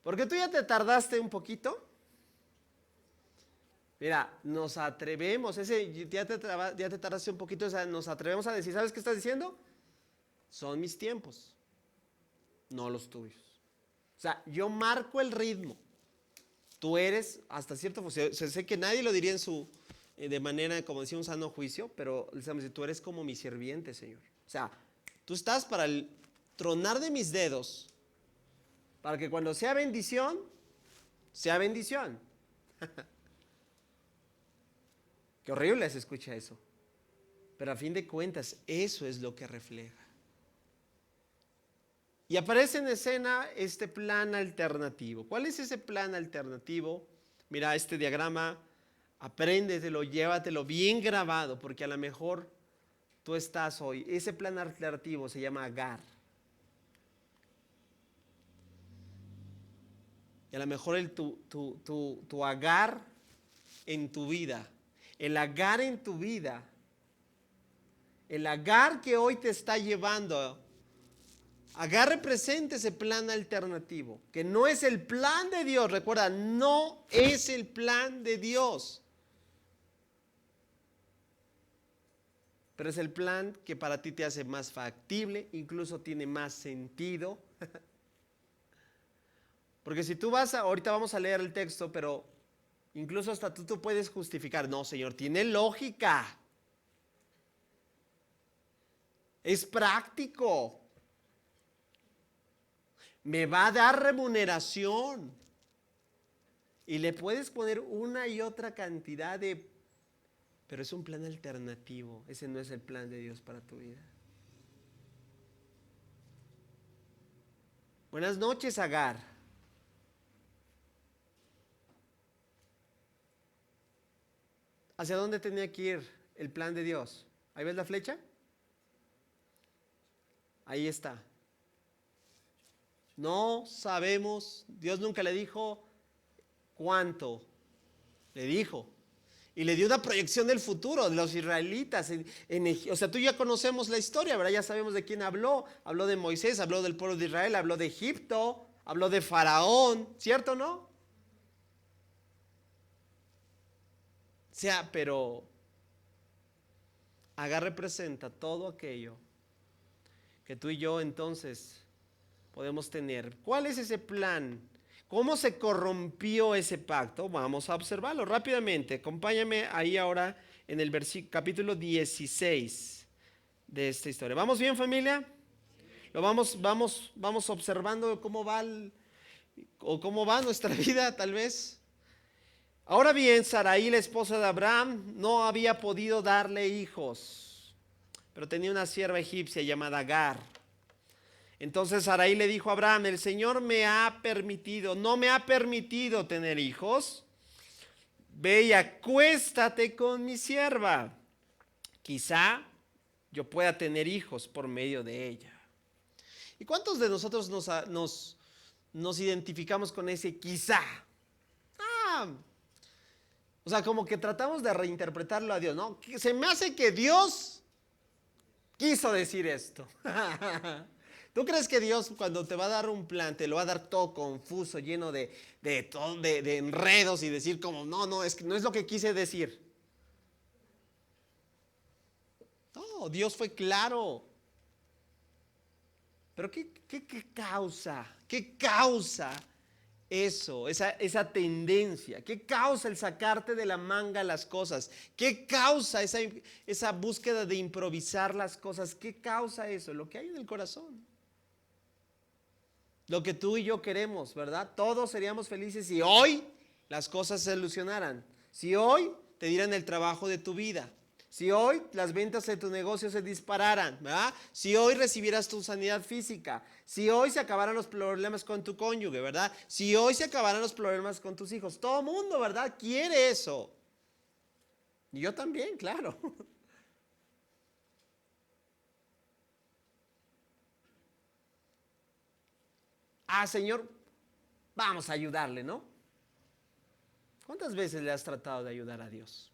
Porque tú ya te tardaste un poquito Mira, nos atrevemos, ya te tardaste un poquito, o sea, nos atrevemos a decir, ¿sabes qué estás diciendo? Son mis tiempos, no los tuyos. O sea, yo marco el ritmo. Tú eres, hasta cierto punto, sé que nadie lo diría de manera, como decía, un sano juicio, pero tú eres como mi sirviente, Señor. O sea, tú estás para el tronar de mis dedos, para que cuando sea bendición, sea bendición. Qué horrible se escucha eso. Pero a fin de cuentas, eso es lo que refleja. Y aparece en escena este plan alternativo. ¿Cuál es ese plan alternativo? Mira, este diagrama, apréndetelo, llévatelo bien grabado, porque a lo mejor tú estás hoy. Ese plan alternativo se llama Agar. Y a lo mejor tu Agar en tu vida, el Agar en tu vida, el Agar que hoy te está llevando, Agar representa ese plan alternativo, que no es el plan de Dios. Recuerda, no es el plan de Dios. Pero es el plan que para ti te hace más factible, incluso tiene más sentido. Porque si tú ahorita vamos a leer el texto, pero incluso hasta tú puedes justificar, no, Señor, tiene lógica. Es práctico. Me va a dar remuneración. Y le puedes poner una y otra cantidad de... Pero es un plan alternativo. Ese no es el plan de Dios para tu vida. Buenas noches, Agar. ¿Hacia dónde tenía que ir el plan de Dios? ¿Ahí ves la flecha? Ahí está. No sabemos, Dios nunca le dijo cuánto, le dijo. Y le dio una proyección del futuro de los israelitas. O sea, tú ya conocemos la historia, ¿verdad? Ya sabemos de quién habló. Habló de Moisés, habló del pueblo de Israel, habló de Egipto, habló de Faraón, ¿cierto o no? O sea, pero Agar representa todo aquello que tú y yo entonces podemos tener. ¿Cuál es ese plan? ¿Cómo se corrompió ese pacto? Vamos a observarlo rápidamente. Acompáñame ahí ahora en el capítulo 16 de esta historia. ¿Vamos bien, familia? Lo vamos observando cómo va nuestra vida, tal vez. Ahora bien, Sarai, la esposa de Abraham, no había podido darle hijos, pero tenía una sierva egipcia llamada Agar. Entonces Sarai le dijo a Abraham, el Señor no me ha permitido tener hijos. Ve y acuéstate con mi sierva. Quizá yo pueda tener hijos por medio de ella. ¿Y cuántos de nosotros nos identificamos con ese quizá? O sea, como que tratamos de reinterpretarlo a Dios, ¿no? Se me hace que Dios quiso decir esto. ¿Tú crees que Dios cuando te va a dar un plan te lo va a dar todo confuso, lleno de enredos y decir como, no, es que no es lo que quise decir? No, Dios fue claro. Pero ¿qué causa? ¿Qué causa eso, esa tendencia? ¿Qué causa el sacarte de la manga las cosas? ¿Qué causa esa búsqueda de improvisar las cosas? ¿Qué causa eso? Lo que hay en el corazón. Lo que tú y yo queremos, ¿verdad? Todos seríamos felices si hoy las cosas se solucionaran. Si hoy te dieran el trabajo de tu vida. Si hoy las ventas de tu negocio se dispararan, ¿verdad? Si hoy recibieras tu sanidad física. Si hoy se acabaran los problemas con tu cónyuge, ¿verdad? Si hoy se acabaran los problemas con tus hijos. Todo el mundo, ¿verdad? Quiere eso. Y yo también, claro. Señor, vamos a ayudarle, ¿no? ¿Cuántas veces le has tratado de ayudar a Dios?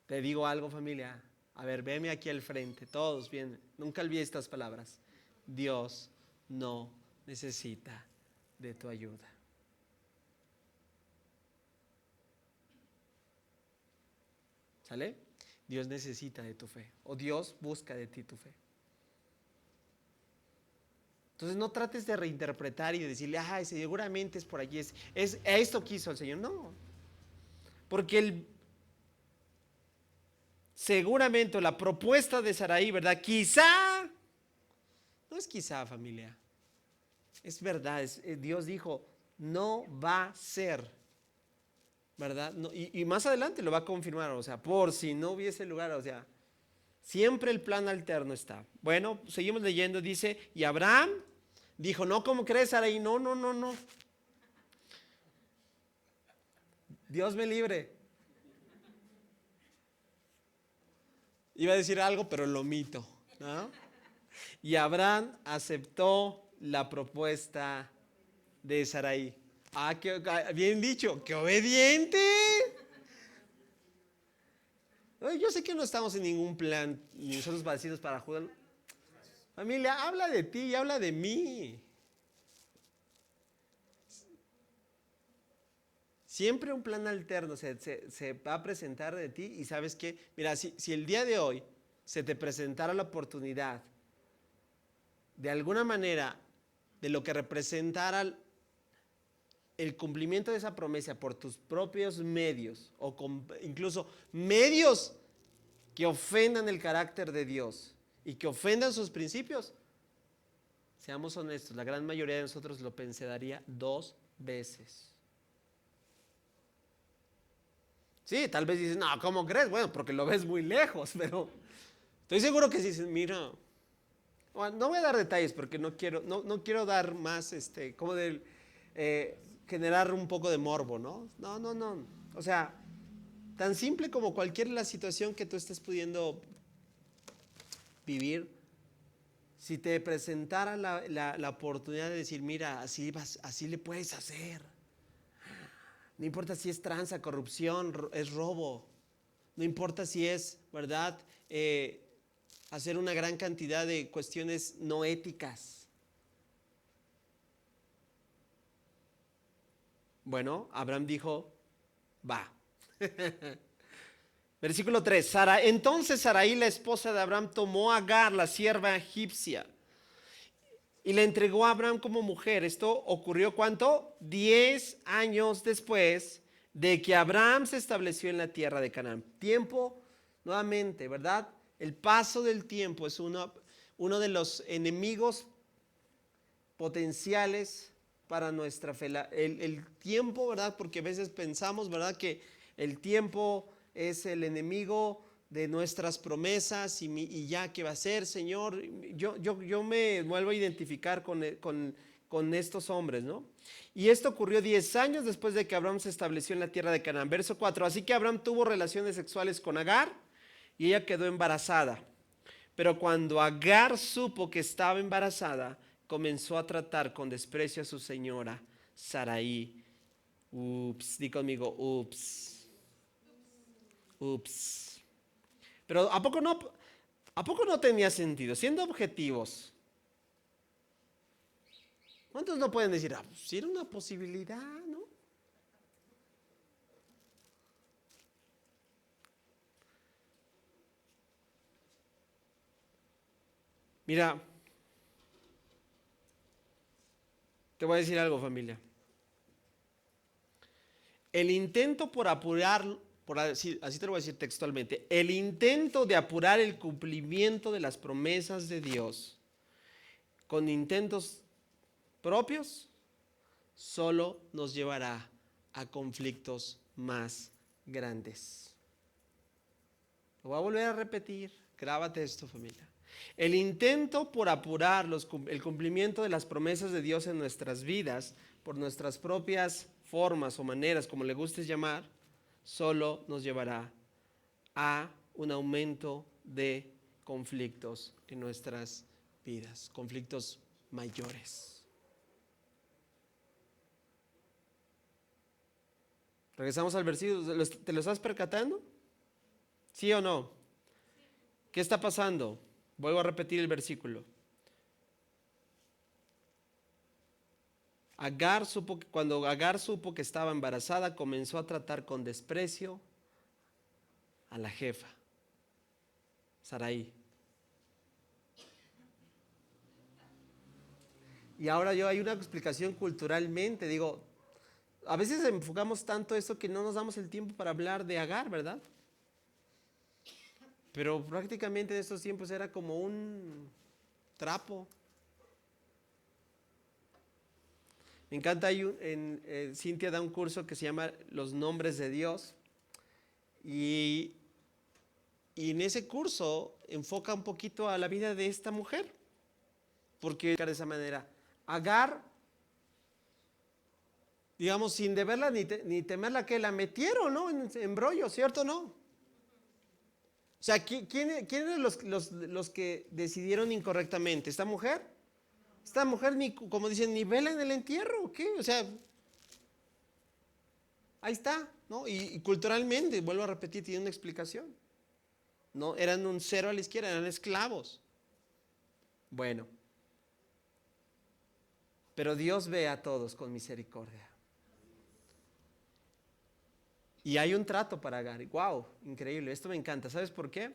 Te digo algo, familia. A ver, veme aquí al frente. Todos bien. Nunca olvides estas palabras. Dios no necesita de tu ayuda. ¿Sale? Dios necesita de tu fe, o Dios busca de ti tu fe. Entonces no trates de reinterpretar y de decirle, seguramente es por allí, esto quiso el Señor. No, porque seguramente la propuesta de Sarai, ¿verdad? Quizá, no es quizá, familia, es verdad, Dios dijo, no va a ser, ¿verdad? No, y más adelante lo va a confirmar, o sea, por si no hubiese lugar, o sea, siempre el plan alterno está. Bueno, seguimos leyendo, dice, y Abraham dijo, no, ¿cómo crees, Sarai? No, no, no, no. Dios me libre. Iba a decir algo, pero lo omito, ¿no? Y Abraham aceptó la propuesta de Sarai. Bien dicho, qué obediente. Yo sé que no estamos en ningún plan, ni nosotros vacíos para jugar. Familia, habla de ti y habla de mí. Siempre un plan alterno se va a presentar de ti y sabes qué, mira, si el día de hoy se te presentara la oportunidad de alguna manera de lo que representara el cumplimiento de esa promesa por tus propios medios o incluso medios que ofendan el carácter de Dios y que ofendan sus principios, seamos honestos, la gran mayoría de nosotros lo pensaría 2 veces. Sí, tal vez dices, no, ¿cómo crees? Bueno, porque lo ves muy lejos, pero estoy seguro que si dices, mira, bueno, no voy a dar detalles porque no quiero dar más, como de generar un poco de morbo, ¿no? No. O sea, tan simple como cualquier la situación que tú estés pudiendo vivir, si te presentara la oportunidad de decir, mira, así le puedes hacer. No importa si es tranza, corrupción, es robo. No importa si es, ¿verdad? Hacer una gran cantidad de cuestiones no éticas. Bueno, Abraham dijo, va. Versículo 3. Entonces Sarai, la esposa de Abraham, tomó a Agar, la sierva egipcia, y la entregó a Abraham como mujer. Esto ocurrió ¿cuánto? 10 años después de que Abraham se estableció en la tierra de Canaán. Tiempo, nuevamente, ¿verdad? El paso del tiempo es uno de los enemigos potenciales para nuestra fe. El tiempo, ¿verdad? Porque a veces pensamos, ¿verdad? Que el tiempo es el enemigo de nuestras promesas y ya, ¿qué va a ser, Señor? Yo me vuelvo a identificar con estos hombres, ¿no? Y esto ocurrió 10 años después de que Abraham se estableció en la tierra de Canaán. Verso 4. Así que Abraham tuvo relaciones sexuales con Agar y ella quedó embarazada. Pero cuando Agar supo que estaba embarazada, comenzó a tratar con desprecio a su señora Sarai. Ups, di conmigo, ups. Ups. Pero ¿a poco no tenía sentido? Siendo objetivos, ¿cuántos no pueden decir, pues sí era una posibilidad, ¿no? Mira, te voy a decir algo, familia. El intento por apurar, así te lo voy a decir textualmente, el intento de apurar el cumplimiento de las promesas de Dios con intentos propios solo nos llevará a conflictos más grandes. Lo voy a volver a repetir, grábate esto, familia. El intento por apurar el cumplimiento de las promesas de Dios en nuestras vidas por nuestras propias formas o maneras, como le gustes llamar, solo nos llevará a un aumento de conflictos en nuestras vidas, conflictos mayores. Regresamos al versículo. ¿Te lo estás percatando? ¿Sí o no? ¿Qué está pasando? Vuelvo a repetir el versículo. Cuando Agar supo que estaba embarazada, comenzó a tratar con desprecio a la jefa, Sarai. Y ahora hay una explicación culturalmente, digo, a veces enfocamos tanto eso que no nos damos el tiempo para hablar de Agar, ¿verdad? Pero prácticamente en estos tiempos era como un trapo. Me encanta, Cintia da un curso que se llama Los Nombres de Dios. Y en ese curso enfoca un poquito a la vida de esta mujer. Porque de esa manera, Agar, digamos, sin deberla ni temerla, que la metieron, ¿no? En embrollo, ¿cierto o no? O sea, ¿quiénes eran los que decidieron incorrectamente? ¿Esta mujer? Esta mujer, ni, como dicen, ni vela en el entierro, ¿o qué? O sea, ahí está, ¿no? Y culturalmente, vuelvo a repetir, tiene una explicación. No, eran un cero a la izquierda, eran esclavos. Bueno. Pero Dios ve a todos con misericordia. Y hay un trato para Agar. ¡Wow! Increíble. Esto me encanta. ¿Sabes por qué?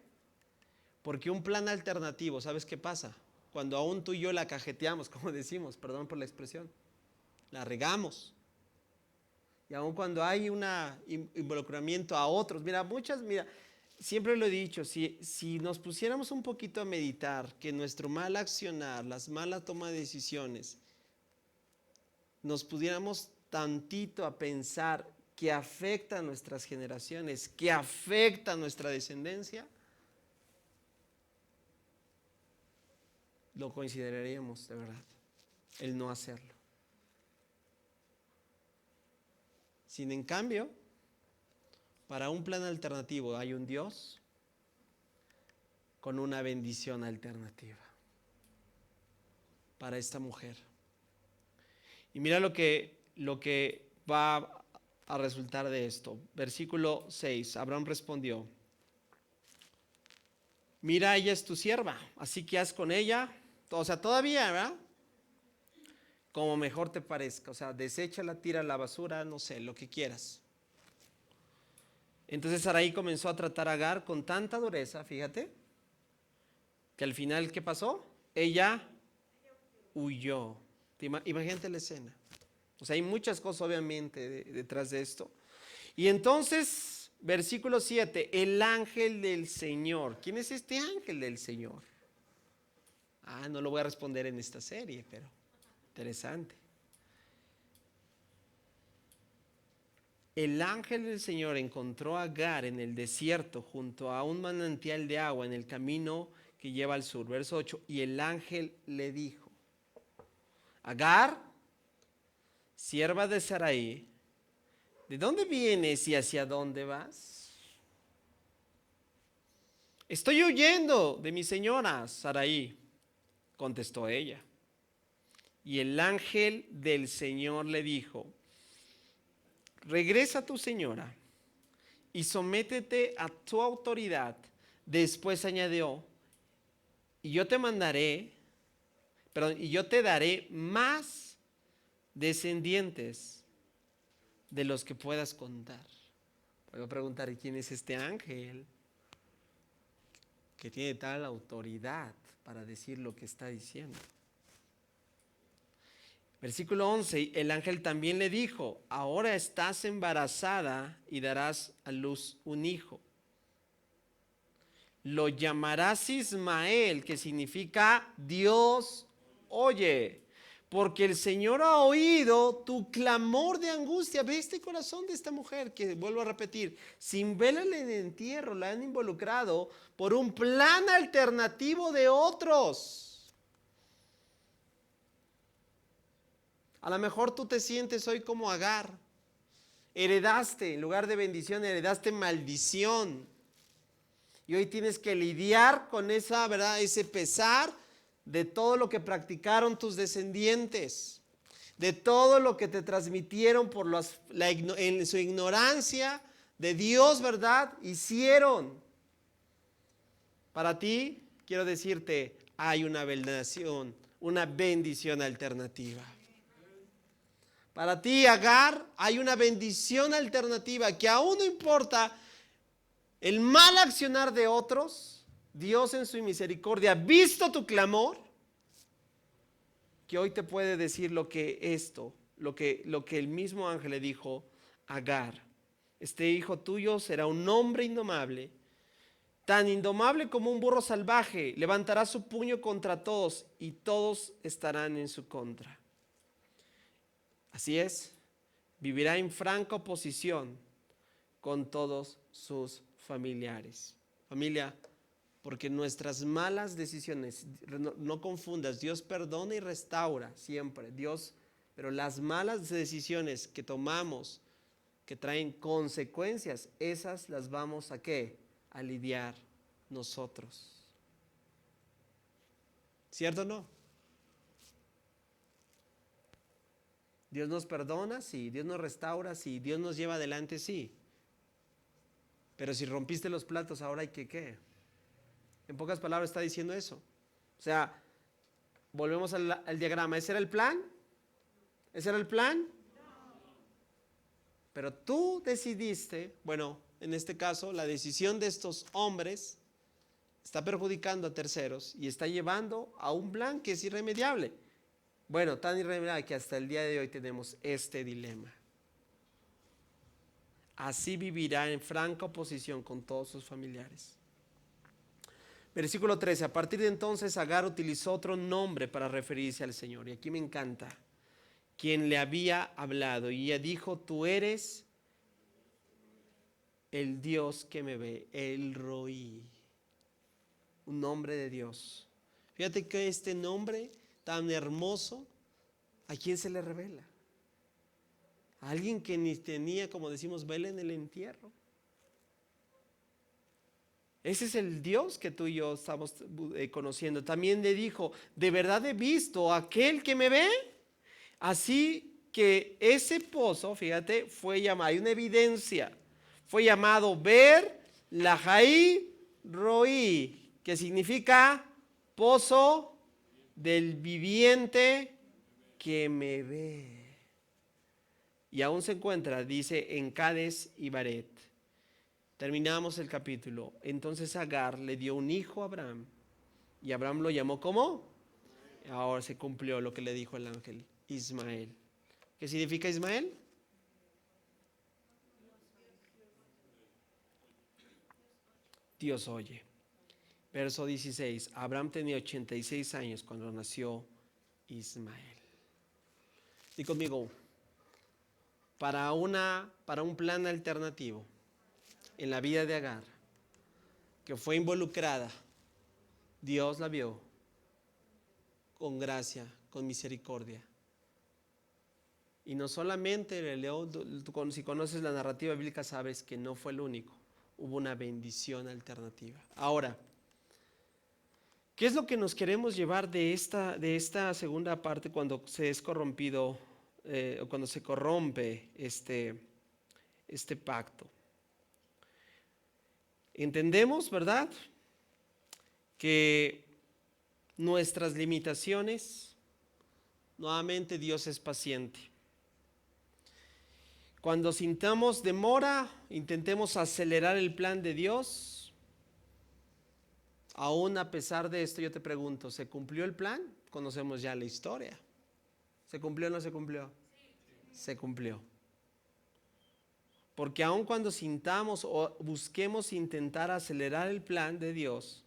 Porque un plan alternativo, ¿sabes qué pasa? Cuando aún tú y yo la cajeteamos, como decimos, perdón por la expresión, la regamos. Y aún cuando hay un involucramiento a otros, mira, siempre lo he dicho, si nos pusiéramos un poquito a meditar que nuestro mal accionar, las malas tomas de decisiones, nos pudiéramos tantito a pensar que afecta a nuestras generaciones, que afecta a nuestra descendencia, lo consideraríamos de verdad, el no hacerlo. Sin en cambio, para un plan alternativo hay un Dios con una bendición alternativa para esta mujer. Y mira lo que va a resultar de esto. Versículo 6, Abraham respondió: mira, ella es tu sierva, así que haz con ella, o sea, todavía, ¿verdad? Como mejor te parezca, o sea, deséchala, tira a la basura, no sé, lo que quieras. Entonces Sarai comenzó a tratar a Agar con tanta dureza, fíjate, que al final, ¿qué pasó? Ella huyó. Imagínate la escena. O sea, hay muchas cosas obviamente detrás de esto. Y entonces, versículo 7, el ángel del Señor. ¿Quién es este ángel del Señor? No lo voy a responder en esta serie, pero interesante. El ángel del Señor encontró a Agar en el desierto junto a un manantial de agua en el camino que lleva al sur. Verso 8, y el ángel le dijo: Agar, sierva de Sarai, ¿de dónde vienes y hacia dónde vas? Estoy huyendo de mi señora Sarai, contestó ella. Y el ángel del Señor le dijo: regresa a tu señora y sométete a tu autoridad. Después añadió: y yo te daré más descendientes de los que puedas contar. Voy a preguntar: ¿y quién es este ángel que tiene tal autoridad para decir lo que está diciendo? Versículo 11, el ángel también le dijo: ahora estás embarazada y darás a luz un hijo. Lo llamarás Ismael, que significa Dios oye, porque el Señor ha oído tu clamor de angustia. Ve este corazón de esta mujer, que vuelvo a repetir, sin vela en el entierro, la han involucrado por un plan alternativo de otros. A lo mejor tú te sientes hoy como Agar. Heredaste, en lugar de bendición, heredaste maldición. Y hoy tienes que lidiar con esa, ¿verdad?, ese pesar de todo lo que practicaron tus descendientes, de todo lo que te transmitieron por en su ignorancia de Dios, ¿verdad?, hicieron. Para ti, quiero decirte, hay una bendición alternativa. Para ti, Agar, hay una bendición alternativa que aún no importa el mal accionar de otros, Dios en su misericordia ha visto tu clamor, que hoy te puede decir lo que el mismo ángel le dijo a Agar. Este hijo tuyo será un hombre indomable, tan indomable como un burro salvaje, levantará su puño contra todos y todos estarán en su contra. Así es, vivirá en franca oposición con todos sus familiares. Familia, porque nuestras malas decisiones, no confundas, Dios perdona y restaura siempre, Dios, pero las malas decisiones que tomamos, que traen consecuencias, esas las vamos a ¿qué? A lidiar nosotros. ¿Cierto o no? Dios nos perdona, sí. Dios nos restaura, sí. Dios nos lleva adelante, sí. Pero si rompiste los platos, ahora hay que ¿qué? En pocas palabras está diciendo eso. O sea, volvemos al diagrama. ¿Ese era el plan? ¿Ese era el plan? Pero tú decidiste, bueno, en este caso, la decisión de estos hombres está perjudicando a terceros y está llevando a un plan que es irremediable. Bueno, tan irremediable que hasta el día de hoy tenemos este dilema. Así vivirá en franca oposición con todos sus familiares. Versículo 13, a partir de entonces Agar utilizó otro nombre para referirse al Señor. Y aquí me encanta, quien le había hablado. Y ella dijo, tú eres el Dios que me ve, el Roí. Un nombre de Dios. Fíjate que este nombre tan hermoso, ¿a quién se le revela? A alguien que ni tenía, como decimos, vela en el entierro. Ese es el Dios que tú y yo estamos conociendo. También le dijo, de verdad he visto a aquel que me ve. Así que ese pozo, fíjate, fue llamado, hay una evidencia, fue llamado Ber Lahai Roí, que significa pozo del viviente que me ve. Y aún se encuentra, dice, en Cades y Baret. Terminamos el capítulo. Entonces Agar le dio un hijo a Abraham. Y Abraham lo llamó ¿cómo? Ahora se cumplió lo que le dijo el ángel, Ismael. ¿Qué significa Ismael? Dios oye. Verso 16. Abraham tenía 86 años cuando nació Ismael. Dí conmigo, para un plan alternativo en la vida de Agar, que fue involucrada, Dios la vio con gracia, con misericordia. Y no solamente, si conoces la narrativa bíblica sabes que no fue el único, hubo una bendición alternativa. Ahora, ¿qué es lo que nos queremos llevar de esta segunda parte cuando se es corrompido, o cuando se corrompe este pacto? Entendemos, ¿verdad?, que nuestras limitaciones, nuevamente Dios es paciente. Cuando sintamos demora, intentemos acelerar el plan de Dios. Aún a pesar de esto, yo te pregunto, ¿se cumplió el plan? Conocemos ya la historia. ¿Se cumplió o no se cumplió? Se cumplió. Porque aun cuando sintamos o busquemos intentar acelerar el plan de Dios,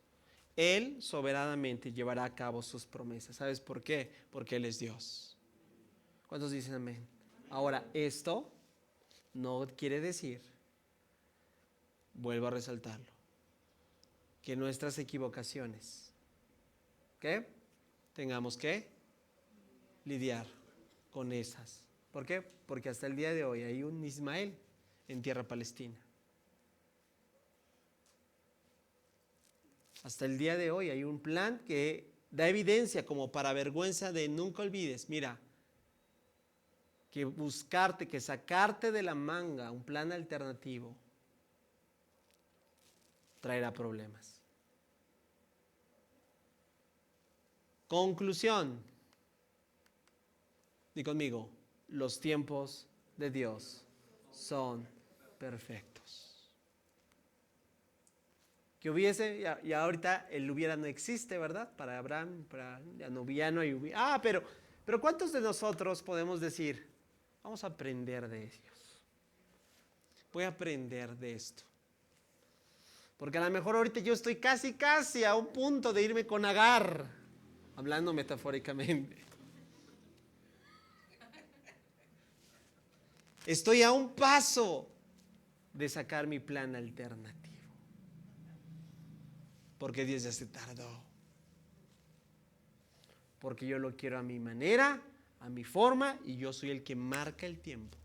Él soberanamente llevará a cabo sus promesas. ¿Sabes por qué? Porque Él es Dios. ¿Cuántos dicen amén? Ahora, esto no quiere decir, vuelvo a resaltarlo, que nuestras equivocaciones, ¿qué? Tengamos que lidiar con esas. ¿Por qué? Porque hasta el día de hoy hay un Ismael en tierra palestina. Hasta el día de hoy hay un plan que da evidencia como para vergüenza de nunca olvides. Mira, que buscarte, que sacarte de la manga un plan alternativo traerá problemas. Conclusión. Di conmigo, los tiempos de Dios son perfectos. que hubiese, y ahorita el hubiera no existe, ¿verdad? Para Abraham, ya no hay hubiera. Pero ¿cuántos de nosotros podemos decir, vamos a aprender de ellos? Voy a aprender de esto. Porque a lo mejor ahorita yo estoy casi a un punto de irme con Agar, hablando metafóricamente. Estoy a un paso de sacar mi plan alternativo. Porque Dios ya se tardó. Porque yo lo quiero a mi manera, a mi forma, y yo soy el que marca el tiempo.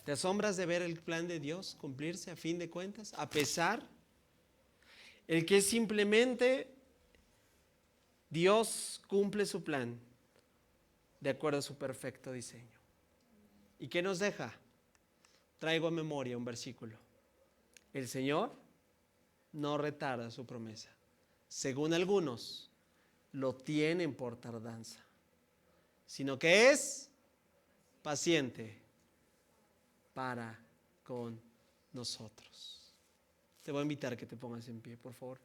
¿Te asombras de ver el plan de Dios cumplirse a fin de cuentas? A pesar, el que simplemente Dios cumple su plan de acuerdo a su perfecto diseño. ¿Y qué nos deja? Traigo a memoria un versículo. El Señor no retarda su promesa. Según algunos, lo tienen por tardanza, sino que es paciente para con nosotros. Te voy a invitar a que te pongas en pie, por favor.